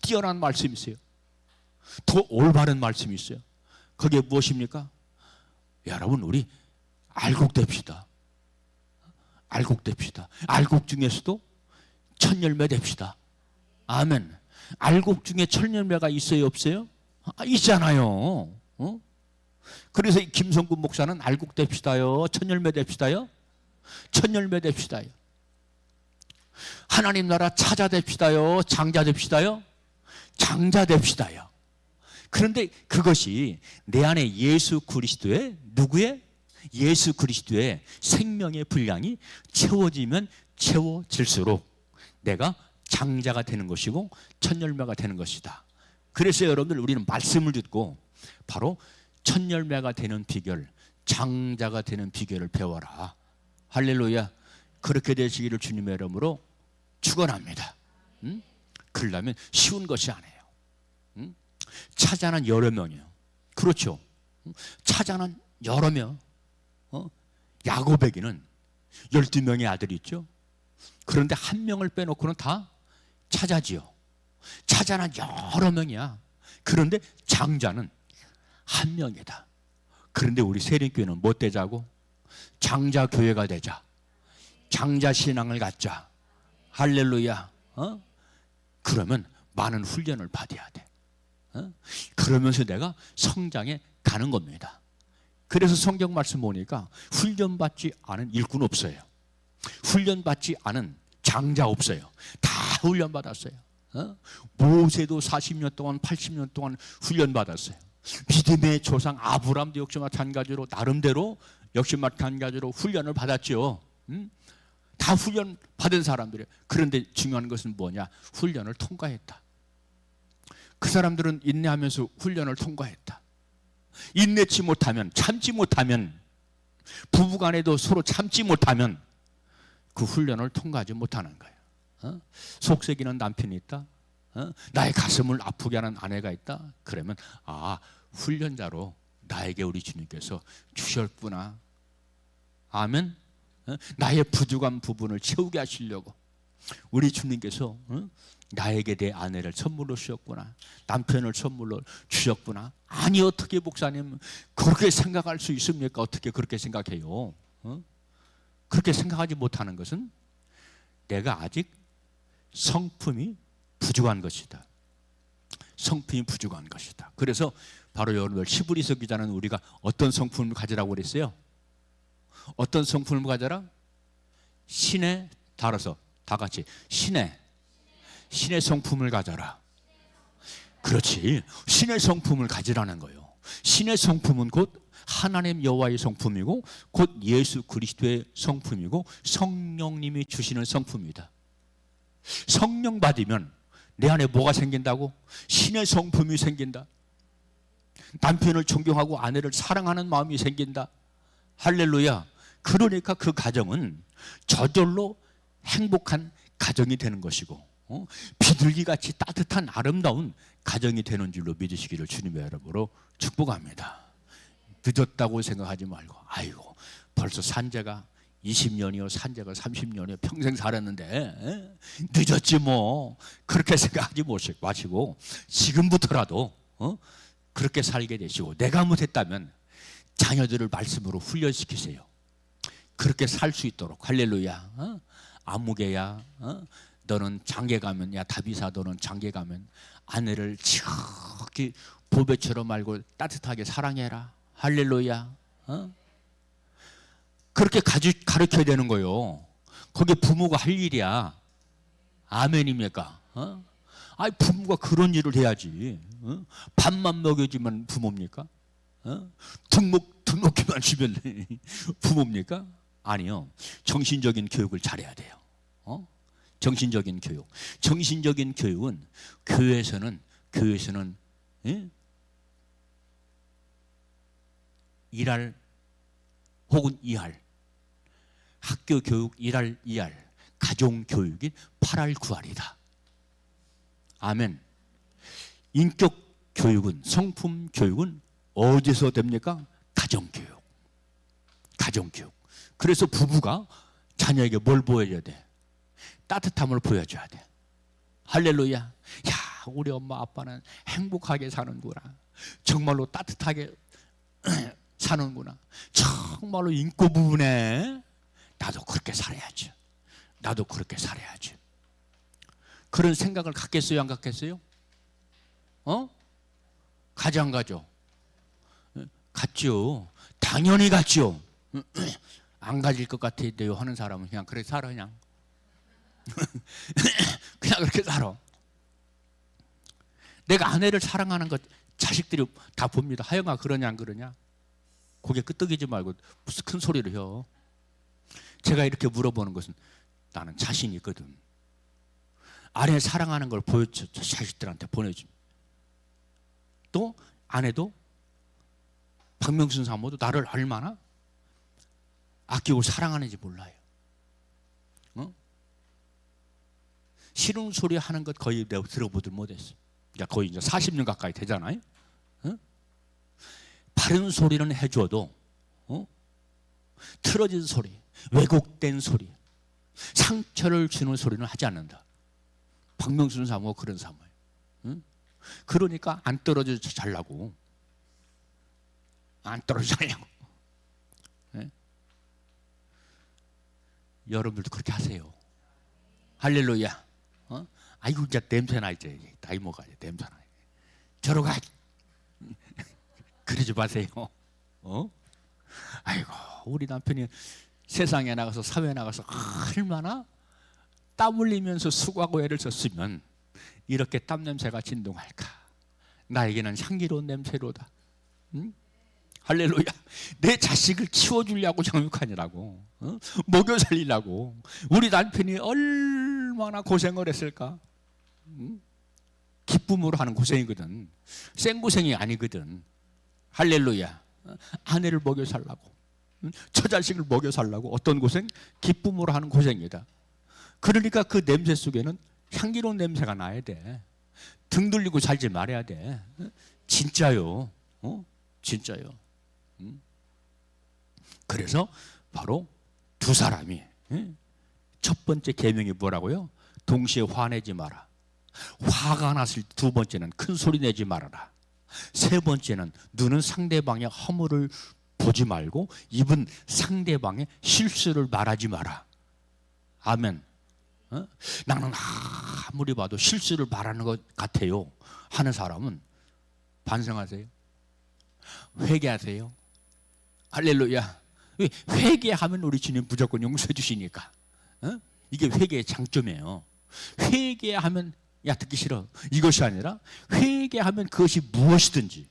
뛰어난 말씀이 있어요. 더 올바른 말씀이 있어요. 그게 무엇입니까? 여러분 우리 알곡됩시다. 알곡됩시다. 알곡 중에서도 천열매 됩시다. 아멘. 알곡 중에 천열매가 있어요? 없어요? 있잖아요. 그래서 김성군 목사는 알곡 됩시다요. 천열매 됩시다요. 천열매 됩시다요. 하나님 나라 찾아 됩시다요. 장자 됩시다요. 장자 됩시다요. 그런데 그것이 내 안에 예수 그리스도의 누구의? 예수 그리스도의 생명의 분량이 채워지면 채워질수록 내가 장자가 되는 것이고 천열매가 되는 것이다. 그래서 여러분들 우리는 말씀을 듣고 바로 천열매가 되는 비결, 장자가 되는 비결을 배워라. 할렐루야. 그렇게 되시기를 주님의 이름으로 축원합니다. 그러려면 쉬운 것이 아니에요. 차자는 여러 명이에요. 그렇죠. 차자는 여러 명. 야곱에게는 12명의 아들이 있죠. 그런데 한 명을 빼놓고는 다 차자지요. 차자는 여러 명이야. 그런데 장자는 한 명이다. 그런데 우리 세린교회는 뭐 되자고? 장자 교회가 되자. 장자 신앙을 갖자. 할렐루야. 그러면 많은 훈련을 받아야 돼. 그러면서 내가 성장해 가는 겁니다. 그래서 성경 말씀 보니까 훈련받지 않은 일꾼 없어요. 훈련받지 않은 장자 없어요. 다 훈련받았어요. 모세도 40년 동안 80년 동안 훈련받았어요. 믿음의 조상 아브람도 역시 마찬가지로 나름대로 역시 마찬가지로 훈련을 받았죠. 다 훈련 받은 사람들이에요. 그런데 중요한 것은 뭐냐? 훈련을 통과했다. 그 사람들은 인내하면서 훈련을 통과했다. 인내치 못하면, 참지 못하면, 부부간에도 서로 참지 못하면 그 훈련을 통과하지 못하는 거예요. 속썩이는 남편이 있다. 나의 가슴을 아프게 하는 아내가 있다. 그러면 훈련자로 나에게 우리 주님께서 주셨구나. 아멘. 나의 부족한 부분을 채우게 하시려고 우리 주님께서 나에게 내 아내를 선물로 주셨구나. 남편을 선물로 주셨구나. 아니 어떻게 목사님 그렇게 생각할 수 있습니까? 어떻게 그렇게 생각해요? 그렇게 생각하지 못하는 것은 내가 아직 성품이 부족한 것이다. 성품이 부족한 것이다. 그래서 바로 여러분들 히브리서 기자는 우리가 어떤 성품을 가지라고 그랬어요? 어떤 성품을 가져라? 신에 따라서 다 같이 신의 성품을 가져라. 그렇지. 신의 성품을 가지라는 거예요. 신의 성품은 곧 하나님 여호와의 성품이고 곧 예수 그리스도의 성품이고 성령님이 주시는 성품이다. 성령 받으면 내 안에 뭐가 생긴다고? 신의 성품이 생긴다. 남편을 존경하고 아내를 사랑하는 마음이 생긴다. 할렐루야. 그러니까 그 가정은 저절로 행복한 가정이 되는 것이고 비둘기같이 따뜻한 아름다운 가정이 되는 줄로 믿으시기를 주님의 이름으로 축복합니다. 늦었다고 생각하지 말고 아이고 벌써 산재가 20년이요 산재가 30년이요 평생 살았는데 늦었지 뭐. 그렇게 생각하지 마시고 지금부터라도 그렇게 살게 되시고, 내가 못했다면 자녀들을 말씀으로 훈련시키세요. 그렇게 살 수 있도록. 할렐루야. 아무개야, 너는 장계 가면, 야 다비사 너는 장계 가면 아내를 지극히 보배처럼 말고 따뜻하게 사랑해라. 할렐루야. 그렇게 가르쳐야 되는 거예요. 그게 부모가 할 일이야. 아멘입니까? 아니 부모가 그런 일을 해야지. 밥만 먹여주면 부모입니까? 등록기만 주면 부모입니까? 아니요. 정신적인 교육을 잘해야 돼요. 정신적인 교육. 정신적인 교육은 교회에서는 일할 혹은 이할, 학교 교육 1할 2할, 가정 교육인 8할 9할이다. 아멘. 인격 교육은, 성품 교육은 어디서 됩니까? 가정 교육. 가정 교육. 그래서 부부가 자녀에게 뭘 보여줘야 돼? 따뜻함을 보여줘야 돼. 할렐루야. 야, 우리 엄마 아빠는 행복하게 사는구나. 정말로 따뜻하게 사는구나. 정말로 인고 부분에 나도 그렇게 살아야지. 나도 그렇게 살아야지. 그런 생각을 갖겠어요, 안 갖겠어요? 가지 안 가죠? 갔죠. 당연히 갔죠. 안 가질 것 같아요 하는 사람은 그냥 그렇게 살아. 그냥 그냥 그렇게 살아. 내가 아내를 사랑하는 것 자식들이 다 봅니다. 하영아 그러냐 안 그러냐? 고개 끄덕이지 말고 무슨 큰 소리를 해. 제가 이렇게 물어보는 것은 나는 자신이 있거든. 아내 사랑하는 걸 보여줘, 자식들한테 보내줍니다. 또 아내도 박명순 사모도 나를 얼마나 아끼고 사랑하는지 몰라요. 싫은 소리 하는 것 거의 내가 들어보들 못했어요. 그러니까 거의 이제 40년 가까이 되잖아요. 바른 소리는 해줘도 틀어진 소리, 왜곡된 소리, 상처를 주는 소리는 하지 않는다. 박명순 사모 그런 사모예요. 그러니까 안 떨어져 잘라고. 안 떨어져 잘라고. 여러분들도 그렇게 하세요. 할렐루야. 아이고 이제 냄새나. 이제 나이 먹어야 냄새나. 저러 가. 그러지 마세요. 아이고 우리 남편이 세상에 나가서 사회에 나가서 얼마나 땀 흘리면서 수고하고 애를 썼으면 이렇게 땀 냄새가 진동할까. 나에게는 향기로운 냄새로다. 할렐루야. 내 자식을 키워주려고 정육하느라고, 먹여 살리려고 우리 남편이 얼마나 고생을 했을까. 기쁨으로 하는 고생이거든. 생고생이 아니거든. 할렐루야. 아내를 먹여 살라고, 처자식을 먹여 살라고 어떤 고생? 기쁨으로 하는 고생이다. 그러니까 그 냄새 속에는 향기로운 냄새가 나야 돼. 등 돌리고 살지 말아야 돼. 진짜요. 진짜요. 그래서 바로 두 사람이 첫 번째 계명이 뭐라고요? 동시에 화내지 마라. 화가 났을 두 번째는 큰 소리 내지 말아라. 세 번째는 눈은 상대방의 허물을 보지 말고 입은 상대방의 실수를 말하지 마라. 아멘. 나는 아무리 봐도 실수를 말하는 것 같아요 하는 사람은 반성하세요. 회개하세요. 할렐루야. 회개하면 우리 주님 무조건 용서해 주시니까. 이게 회개의 장점이에요. 회개하면 야 듣기 싫어 이것이 아니라, 회개하면 그것이 무엇이든지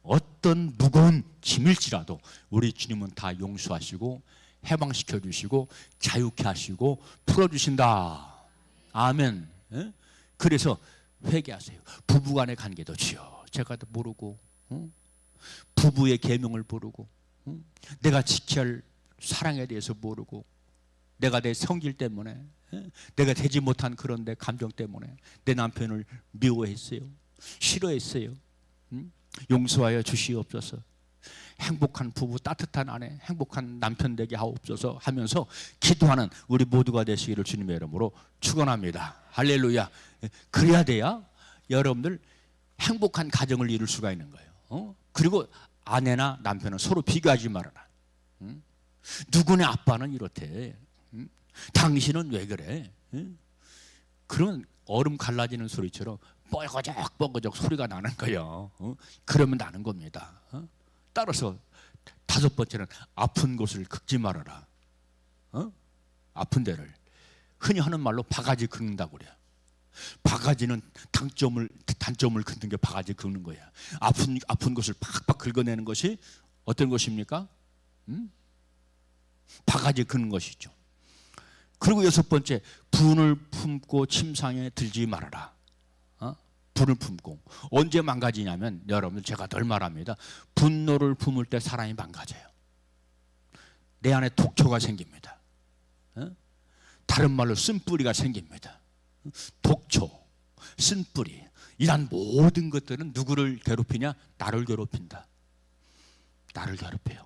어떤 무거운 짐일지라도 우리 주님은 다 용서하시고 해방시켜 주시고 자유케 하시고 풀어주신다. 아멘. 그래서 회개하세요. 부부간의 관계도 지어 제가 모르고, 부부의 계명을 모르고, 내가 지켜야 할 사랑에 대해서 모르고, 내가 내 성질 때문에, 내가 되지 못한 그런 내 감정 때문에 내 남편을 미워했어요. 싫어했어요. 용서하여 주시옵소서. 행복한 부부, 따뜻한 아내, 행복한 남편 되게 하옵소서 하면서 기도하는 우리 모두가 되시기를 주님의 이름으로 축원합니다. 할렐루야. 그래야 돼야 여러분들 행복한 가정을 이룰 수가 있는 거예요. 그리고 아내나 남편은 서로 비교하지 말아라. 누구네 아빠는 이렇대. 당신은 왜 그래? 그러면 얼음 갈라지는 소리처럼 뻐거적 뻐거적 소리가 나는 거예요. 그러면 나는 겁니다. 따라서 다섯 번째는 아픈 곳을 긁지 말아라. 아픈 데를 흔히 하는 말로 바가지 긁는다고 그래요. 바가지는 단점을 긁는 게 바가지 긁는 거야. 아픈 곳을 팍팍 긁어내는 것이 어떤 것입니까? 바가지 긁는 것이죠. 그리고 여섯 번째, 분을 품고 침상에 들지 말아라. 분을 품고 언제 망가지냐면 여러분들 제가 늘 말합니다. 분노를 품을 때 사람이 망가져요. 내 안에 독초가 생깁니다. 다른 말로 쓴뿌리가 생깁니다. 독초, 쓴뿌리 이란 모든 것들은 누구를 괴롭히냐? 나를 괴롭힌다. 나를 괴롭혀요.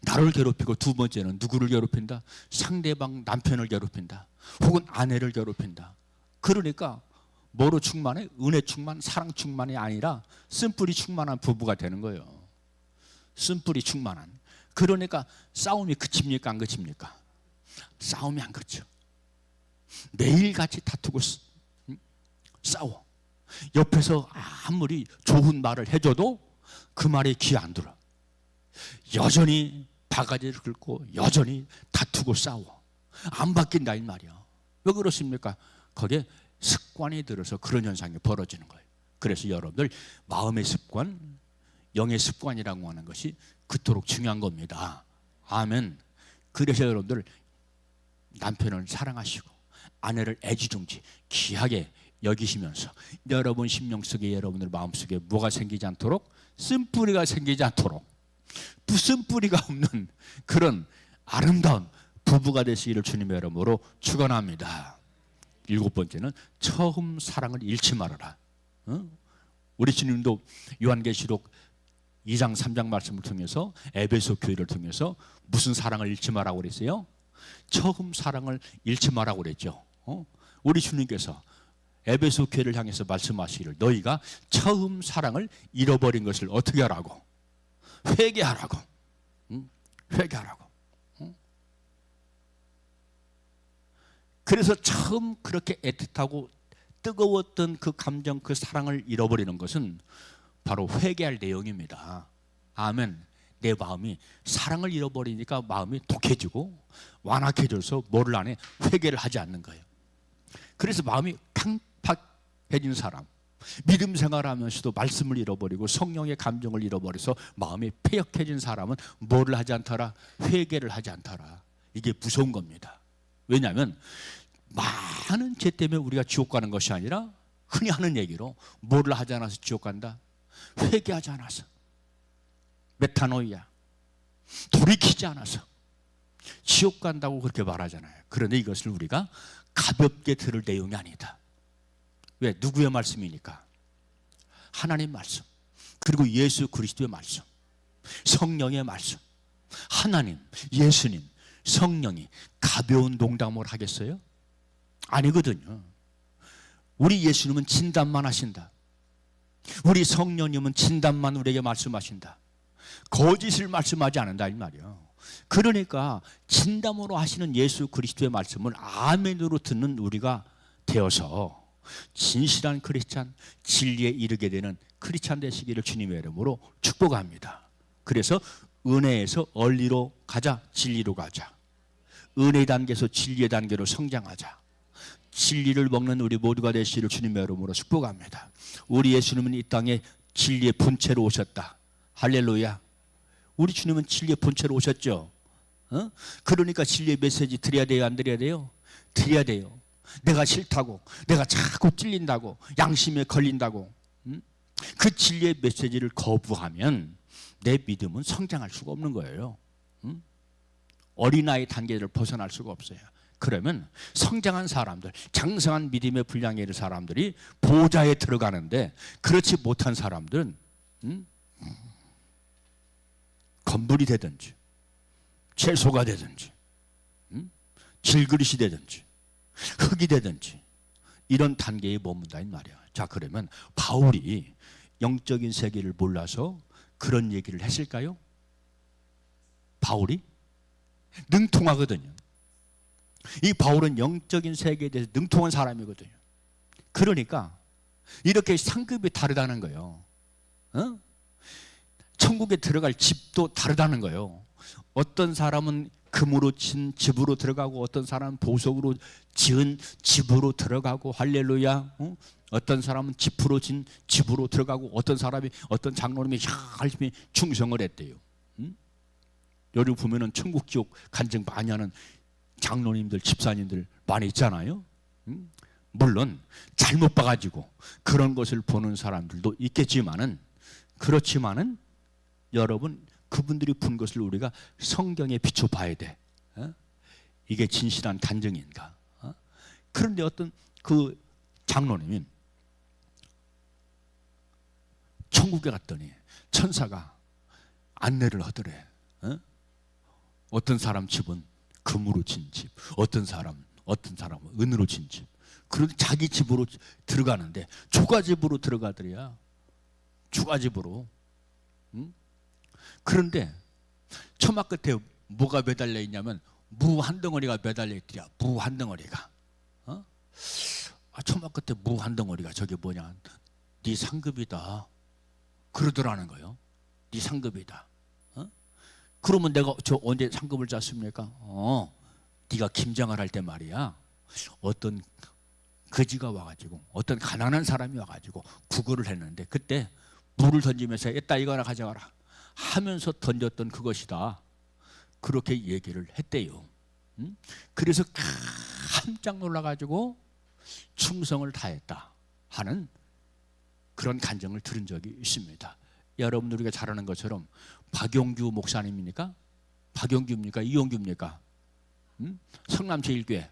나를 괴롭히고 두 번째는 누구를 괴롭힌다? 상대방 남편을 괴롭힌다. 혹은 아내를 괴롭힌다. 그러니까 뭐로 충만해? 은혜 충만, 사랑 충만이 아니라 쓴뿌리 충만한 부부가 되는 거예요. 쓴뿌리 충만한. 그러니까 싸움이 그칩니까? 안 그칩니까? 싸움이 안 그쳐. 매일같이 다투고 싸워. 옆에서 아무리 좋은 말을 해줘도 그 말에 귀 안 들어. 여전히 바가지를 긁고 여전히 다투고 싸워. 안 바뀐다 이 말이야. 왜 그렇습니까? 거기에 습관이 들어서 그런 현상이 벌어지는 거예요. 그래서 여러분들 마음의 습관, 영의 습관이라고 하는 것이 그토록 중요한 겁니다. 아멘. 그래서 여러분들 남편을 사랑하시고 아내를 애지중지 귀하게 여기시면서 여러분 심령 속에 여러분들 마음속에 뭐가 생기지 않도록 쓴뿌리가 생기지 않도록 무슨 뿌리가 없는 그런 아름다운 부부가 되시기를 주님의 이름으로 축원합니다. 일곱 번째는 처음 사랑을 잃지 말아라. 우리 주님도 요한계시록 2장 3장 말씀을 통해서 에베소 교회를 통해서 무슨 사랑을 잃지 말라고 그랬어요? 처음 사랑을 잃지 말라고 그랬죠. 우리 주님께서 에베소 교회를 향해서 말씀하시기를 너희가 처음 사랑을 잃어버린 것을 어떻게 하라고? 회개하라고. 회개하라고. 그래서 처음 그렇게 애틋하고 뜨거웠던 그 감정, 그 사랑을 잃어버리는 것은 바로 회개할 내용입니다. 아멘. 내 마음이 사랑을 잃어버리니까 마음이 독해지고 완악해져서 뭐를 안 해? 회개를 하지 않는 거예요. 그래서 마음이 팽팍해진 사람, 믿음 생활하면서도 말씀을 잃어버리고 성령의 감정을 잃어버려서 마음이 폐역해진 사람은 뭐를 하지 않더라? 회개를 하지 않더라. 이게 무서운 겁니다. 왜냐하면 많은 죄 때문에 우리가 지옥 가는 것이 아니라 흔히 하는 얘기로 뭐를 하지 않아서 지옥 간다? 회개하지 않아서, 메타노이아, 돌이키지 않아서 지옥 간다고 그렇게 말하잖아요. 그런데 이것을 우리가 가볍게 들을 내용이 아니다. 왜? 누구의 말씀이니까? 하나님 말씀, 그리고 예수 그리스도의 말씀, 성령의 말씀. 하나님, 예수님, 성령이 가벼운 농담을 하겠어요? 아니거든요. 우리 예수님은 진담만 하신다. 우리 성령님은 진담만 우리에게 말씀하신다. 거짓을 말씀하지 않는다 이 말이에요. 그러니까 진담으로 하시는 예수 그리스도의 말씀을 아멘으로 듣는 우리가 되어서 진실한 크리스찬, 진리에 이르게 되는 크리스찬 되시기를 주님의 이름으로 축복합니다. 그래서 은혜에서 원리로 가자, 진리로 가자. 은혜 단계에서 진리의 단계로 성장하자. 진리를 먹는 우리 모두가 되시기를 주님의 이름으로 축복합니다. 우리 예수님은 이 땅에 진리의 본체로 오셨다. 할렐루야. 우리 주님은 진리의 본체로 오셨죠. 그러니까 진리의 메시지 드려야 돼요, 안 드려야 돼요? 드려야 돼요. 내가 싫다고, 내가 자꾸 찔린다고, 양심에 걸린다고, 그 진리의 메시지를 거부하면 내 믿음은 성장할 수가 없는 거예요. 어린아이 단계를 벗어날 수가 없어요. 그러면 성장한 사람들, 장성한 믿음의 분량에 있는 사람들이 보좌에 들어가는데 그렇지 못한 사람들은 건물이 되든지 채소가 되든지 질그릇이 되든지 흙이 되든지 이런 단계에 머문다는 말이야. 자, 그러면 바울이 영적인 세계를 몰라서 그런 얘기를 했을까요? 바울이 능통하거든요. 이 바울은 영적인 세계에 대해서 능통한 사람이거든요. 그러니까 이렇게 상급이 다르다는 거예요. 천국에 들어갈 집도 다르다는 거예요. 어떤 사람은 금으로 친 집으로 들어가고 어떤 사람은 보석으로 지은 집으로 들어가고 할렐루야. 어떤 사람은 지프로 진 집으로 들어가고 어떤 장로님이 열심히 충성을 했대요. 여기 보면은 천국 지옥 간증 많이 하는 장로님들, 집사님들 많이 있잖아요. 물론 잘못 봐가지고 그런 것을 보는 사람들도 있겠지만은, 그렇지만은 여러분, 그분들이 본 것을 우리가 성경에 비춰 봐야 돼. 이게 진실한 간증인가? 그런데 어떤 그 장로님은 천국에 갔더니 천사가 안내를 하더래. 어떤 사람 집은 금으로 진 집, 어떤 사람은 은으로 진 집. 그런데 자기 집으로 들어가는데 초가집으로 들어가더래야. 초가집으로. 그런데 처마 끝에 뭐가 매달려 있냐면 무 한 덩어리가 매달려 있더라. 무 한 덩어리가. 처마 끝에 무 한 덩어리가 저게 뭐냐? 네 상급이다. 그러더라는 거예요. 네 상급이다. 그러면 내가 저 언제 상급을 짰습니까? 네가 김장을 할 때 말이야. 어떤 거지가 와가지고 어떤 가난한 사람이 와가지고 구걸을 했는데 그때 물을 던지면서 에따 이거 하나 가져가라 하면서 던졌던 그것이다. 그렇게 얘기를 했대요. 그래서 깜짝 놀라가지고 충성을 다했다 하는 그런 간증을 들은 적이 있습니다. 여러분, 우리가 잘 아는 것처럼 박용규 목사님입니까? 박용규입니까? 이용규입니까? 성남제일교회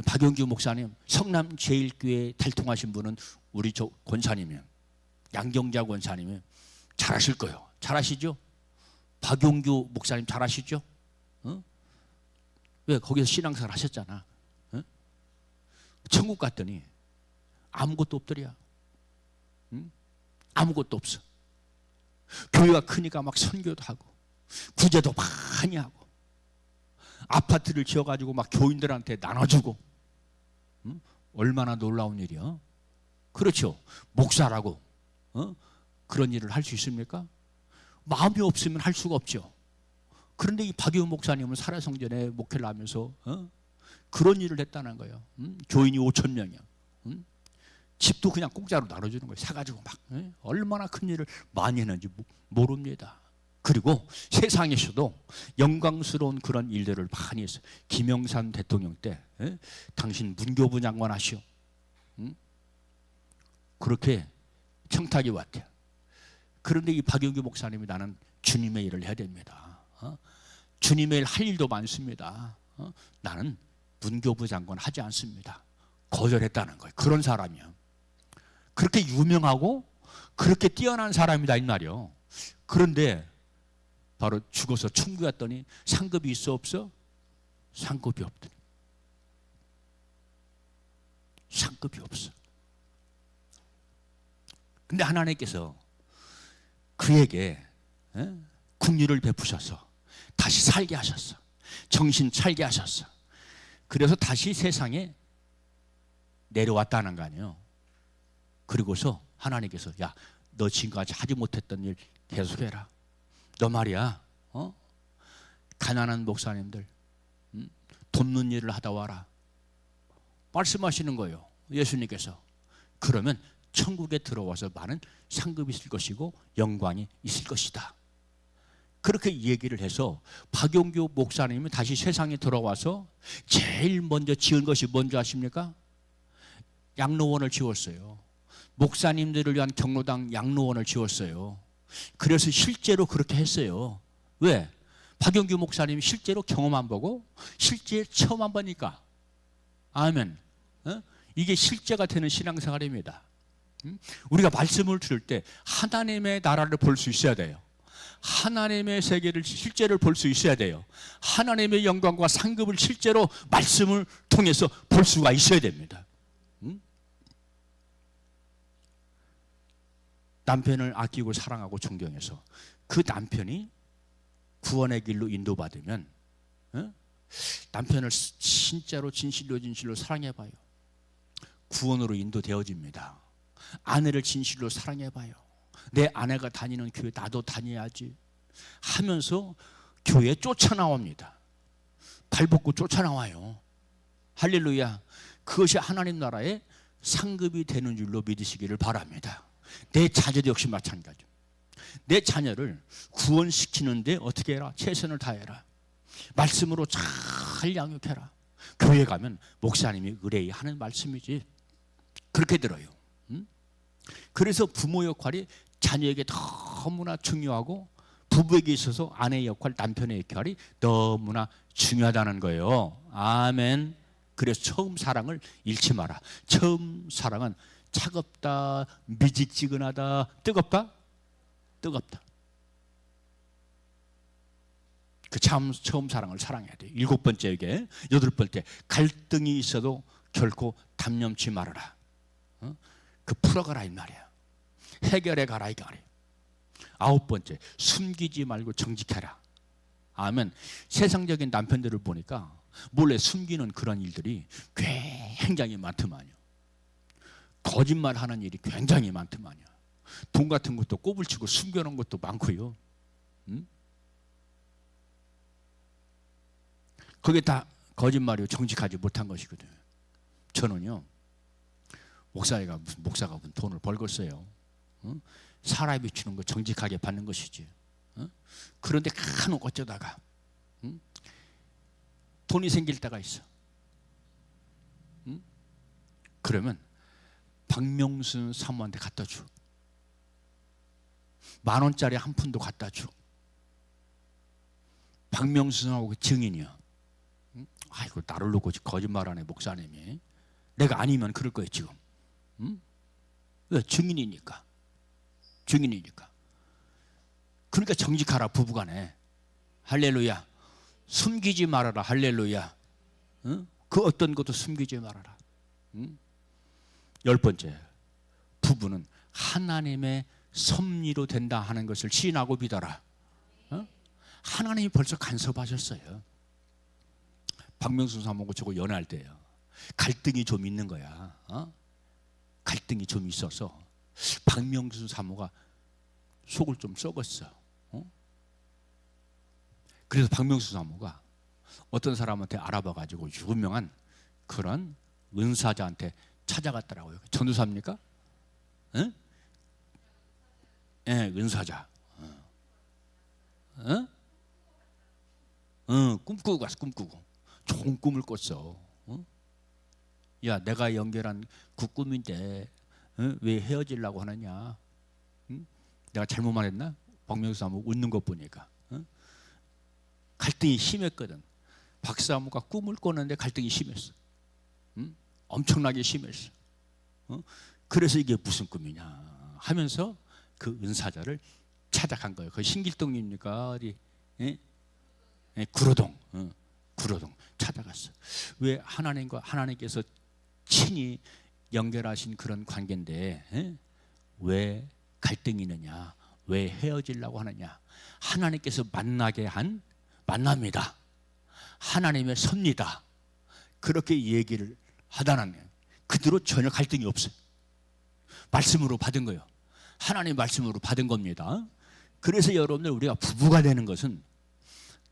박용규 목사님, 성남제일교회 탈통하신 분은 우리 저 권사님이에요. 양경자 권사님이 잘 아실 거예요. 잘 아시죠? 박용규 목사님 잘 아시죠? 왜? 거기서 신앙생활 하셨잖아. 천국 갔더니 아무것도 없더랴. 아무것도 없어. 교회가 크니까 막 선교도 하고 구제도 많이 하고 아파트를 지어가지고 막 교인들한테 나눠주고. 얼마나 놀라운 일이야. 그렇죠. 목사라고 그런 일을 할 수 있습니까? 마음이 없으면 할 수가 없죠. 그런데 이 박유 목사님은 살아성전에 목회를 하면서 그런 일을 했다는 거예요. 교인이 5,000명이야. 집도 그냥 공짜로 나눠주는 거예요. 사가지고 막. 얼마나 큰 일을 많이 했는지 모릅니다. 그리고 세상에서도 영광스러운 그런 일들을 많이 했어요. 김영삼 대통령 때 당신 문교부 장관 하시오. 그렇게 청탁이 왔대요. 그런데 이 박용규 목사님이 나는 주님의 일을 해야 됩니다. 주님의 일 할 일도 많습니다. 나는 문교부 장관 하지 않습니다. 거절했다는 거예요. 그런 사람이야. 그렇게 유명하고 그렇게 뛰어난 사람이다 이 말이요. 그런데 바로 죽어서 천국에 갔더니 상급이 있어 없어? 상급이 없더니. 상급이 없어. 근데 하나님께서 그에게 긍휼을 베푸셔서 다시 살게 하셨어. 정신 차리게 하셨어. 그래서 다시 세상에 내려왔다는 거 아니에요. 그리고서 하나님께서 야, 너 지금까지 하지 못했던 일 계속해라. 너 말이야, 가난한 목사님들 돕는 일을 하다 와라. 말씀하시는 거예요. 예수님께서. 그러면 천국에 들어와서 많은 상급이 있을 것이고 영광이 있을 것이다. 그렇게 얘기를 해서 박용규 목사님이 다시 세상에 들어와서 제일 먼저 지은 것이 뭔지 아십니까? 양로원을 지었어요. 목사님들을 위한 경로당 양로원을 지었어요. 그래서 실제로 그렇게 했어요. 왜? 박용규 목사님이 실제로 경험 안 보고 실제 체험 안 보니까. 아멘. 이게 실제가 되는 신앙생활입니다. 우리가 말씀을 들을 때 하나님의 나라를 볼 수 있어야 돼요. 하나님의 세계를 실제로 볼 수 있어야 돼요. 하나님의 영광과 상급을 실제로 말씀을 통해서 볼 수가 있어야 됩니다. 남편을 아끼고 사랑하고 존경해서 그 남편이 구원의 길로 인도받으면 남편을 진짜로 진실로 사랑해봐요. 구원으로 인도되어집니다. 아내를 진실로 사랑해봐요. 내 아내가 다니는 교회 나도 다녀야지 하면서 교회에 쫓아나옵니다. 발벗고 쫓아나와요. 할렐루야. 그것이 하나님 나라의 상급이 되는 줄로 믿으시기를 바랍니다. 내 자녀도 역시 마찬가지. 내 자녀를 구원시키는데 어떻게 해라? 최선을 다해라. 말씀으로 잘 양육해라. 교회 가면 목사님이 의뢰하는 말씀이지. 그렇게 들어요. 그래서 부모 역할이 자녀에게 너무나 중요하고 부부에게 있어서 아내의 역할, 남편의 역할이 너무나 중요하다는 거예요. 아멘. 그래서 처음 사랑을 잃지 마라. 처음 사랑은 차갑다, 미지찌근하다, 뜨겁다? 뜨겁다. 그 처음 사랑을 사랑해야 돼. 7번째에게, 8번째, 갈등이 있어도 결코 담념치 말아라. 그 풀어가라 이 말이야. 해결해 가라 이 말이야. 9번째, 숨기지 말고 정직해라. 아멘. 세상적인 남편들을 보니까 몰래 숨기는 그런 일들이 굉장히 많더만요. 거짓말하는 일이 굉장히 많더만요. 돈 같은 것도 꼬불치고 숨겨놓은 것도 많고요. 그게 다 거짓말이고 정직하지 못한 것이거든요. 저는요, 목사가 무슨 돈을 벌겠어요. 사람이 주는 거 정직하게 받는 것이지. 그런데 간혹 어쩌다가 돈이 생길 때가 있어. 그러면 박명순 사모한테 갖다 줘. 10,000원짜리 한 푼도 갖다 줘. 박명순하고 증인이야. 아이고 나를 놓고 거짓말하네 목사님이. 내가 아니면 그럴 거예요 지금. 왜? 증인이니까. 그러니까 정직하라 부부간에. 할렐루야. 숨기지 말아라. 할렐루야. 그 어떤 것도 숨기지 말아라. 10번째, 부부는 하나님의 섭리로 된다 하는 것을 시인하고 믿어라. 하나님이 벌써 간섭하셨어요. 박명수 사모하고 저거 연애할 때요, 갈등이 좀 있는 거야. 갈등이 좀 있어서 박명수 사모가 속을 좀 썩었어. 그래서 박명수 사모가 어떤 사람한테 알아봐가지고 유명한 그런 은사자한테 찾아갔더라고요. 전도사입니까? 예? 네, 은사자. 꿈꾸고 갔어. 꿈꾸고 좋은 꿈을 꿨어. 야, 내가 연결한 그 꿈인데 왜 헤어지려고 하느냐? 내가 잘못 말했나? 박명수 사모 웃는 것 보니까 갈등이 심했거든. 박 사모가 꿈을 꿨는데 갈등이 심했어. 엄청나게 심했어. 그래서 이게 무슨 꿈이냐 하면서 그 은사자를 찾아간 거예요. 그 신길동입니까? 어디? 구로동. 구로동 찾아갔어. 왜? 하나님께서 친히 연결하신 그런 관계인데 왜 갈등이 있느냐? 왜 헤어지려고 하느냐? 하나님께서 만나게 한 만남이다. 하나님의 섭리다. 그렇게 얘기를 하다는 거예요. 그대로 전혀 갈등이 없어요. 말씀으로 받은 거예요. 하나님 말씀으로 받은 겁니다. 그래서 여러분들, 우리가 부부가 되는 것은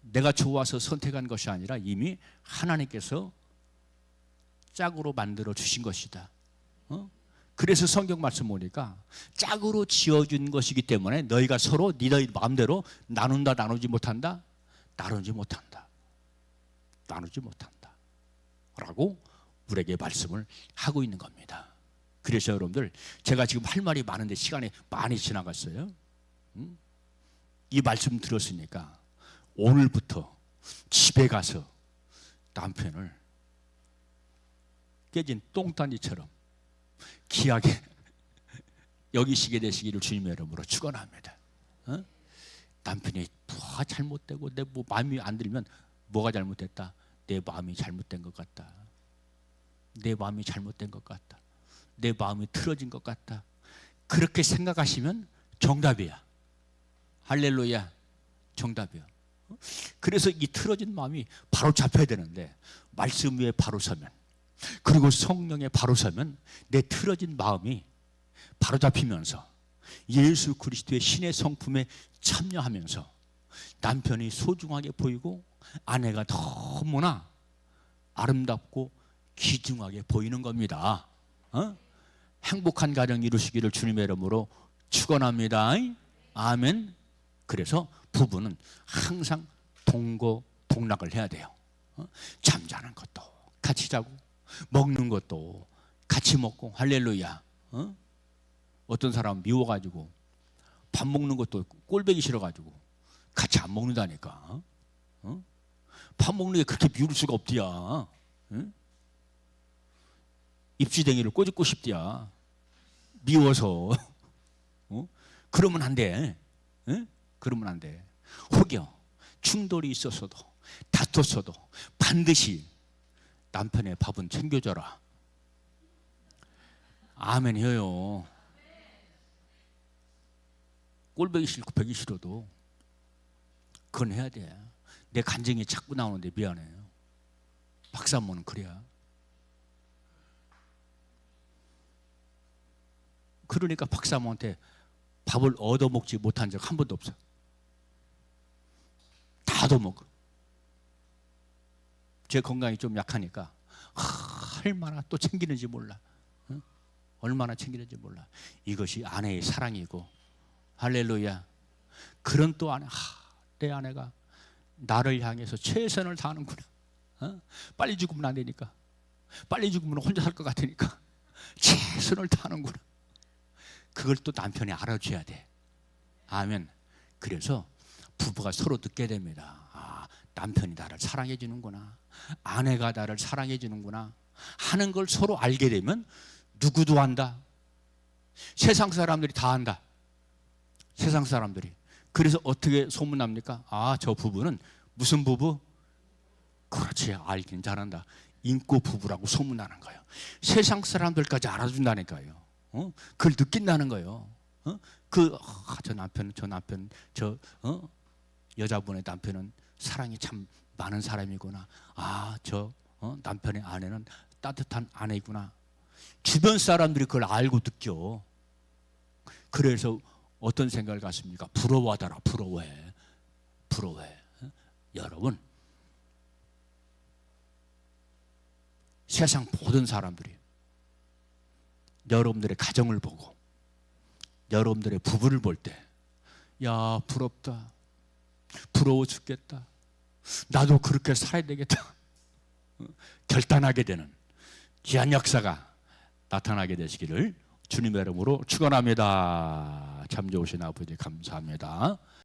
내가 좋아서 선택한 것이 아니라 이미 하나님께서 짝으로 만들어 주신 것이다. 그래서 성경 말씀 보니까 짝으로 지어준 것이기 때문에 너희가 서로 너희 마음대로 나눈다 나누지 못한다? 나누지 못한다. 나누지 못한다 라고 우리에게 말씀을 하고 있는 겁니다. 그래서 여러분들, 제가 지금 할 말이 많은데 시간이 많이 지나갔어요. 이 말씀 들었으니까 오늘부터 집에 가서 남편을 깨진 똥단지처럼 귀하게 여기시게 되시기를 주님의 이름으로 축원합니다. 남편이 뭐가 잘못되고 내 마음이 안 들면 뭐가 잘못됐다? 내 마음이 잘못된 것 같다. 내 마음이 잘못된 것 같다. 내 마음이 틀어진 것 같다. 그렇게 생각하시면 정답이야. 할렐루야. 정답이야. 그래서 이 틀어진 마음이 바로 잡혀야 되는데 말씀 위에 바로 서면, 그리고 성령에 바로 서면 내 틀어진 마음이 바로 잡히면서 예수 그리스도의 신의 성품에 참여하면서 남편이 소중하게 보이고 아내가 너무나 아름답고 귀중하게 보이는 겁니다. 행복한 가정 이루시기를 주님의 이름으로 축원합니다. 아멘. 그래서 부부는 항상 동거동락을 해야 돼요. 잠자는 것도 같이 자고 먹는 것도 같이 먹고. 할렐루야. 어떤 사람 미워가지고 밥 먹는 것도 꼴보기 싫어가지고 같이 안 먹는다니까. 밥 먹는 게 그렇게 미울 수가 없디야. 입시댕이를 꼬집고 싶디야. 미워서. 그러면 안 돼. 그러면 안 돼. 혹여 충돌이 있었어도 다퉜어도 반드시 남편의 밥은 챙겨줘라. 아멘 해요. 꼴보기 싫고 보기 싫어도 그건 해야 돼. 내 간증이 자꾸 나오는데 미안해요. 박사모는 그래야. 그러니까 박사모한테 밥을 얻어먹지 못한 적 한 번도 없어. 다 얻어먹어. 제 건강이 좀 약하니까 얼마나 또 챙기는지 몰라. 얼마나 챙기는지 몰라. 이것이 아내의 사랑이고. 할렐루야. 그런 또 아내, 내 아내가 나를 향해서 최선을 다하는구나. 빨리 죽으면 안 되니까. 빨리 죽으면 혼자 살 것 같으니까 최선을 다하는구나. 그걸 또 남편이 알아줘야 돼. 아멘. 그래서 부부가 서로 듣게 됩니다. 남편이 나를 사랑해 주는구나, 아내가 나를 사랑해 주는구나 하는 걸 서로 알게 되면 누구도 안다. 세상 사람들이 다 안다. 세상 사람들이. 그래서 어떻게 소문납니까? 저 부부는 무슨 부부? 그렇지, 알긴 잘한다. 인고 부부라고 소문나는 거예요. 세상 사람들까지 알아준다니까요. 그걸 느낀다는 거예요. 저 남편, 여자분의 남편은 사랑이 참 많은 사람이구나. 남편의 아내는 따뜻한 아내이구나. 주변 사람들이 그걸 알고 느껴. 그래서 어떤 생각을 갖습니까? 부러워하더라. 부러워해. 여러분, 세상 모든 사람들이 여러분들의 가정을 보고 여러분들의 부부를 볼 때, 야, 부럽다, 부러워 죽겠다, 나도 그렇게 살아야 되겠다 결단하게 되는 귀한 역사가 나타나게 되시기를 주님의 이름으로 축원합니다. 참 좋으신 아버지 감사합니다.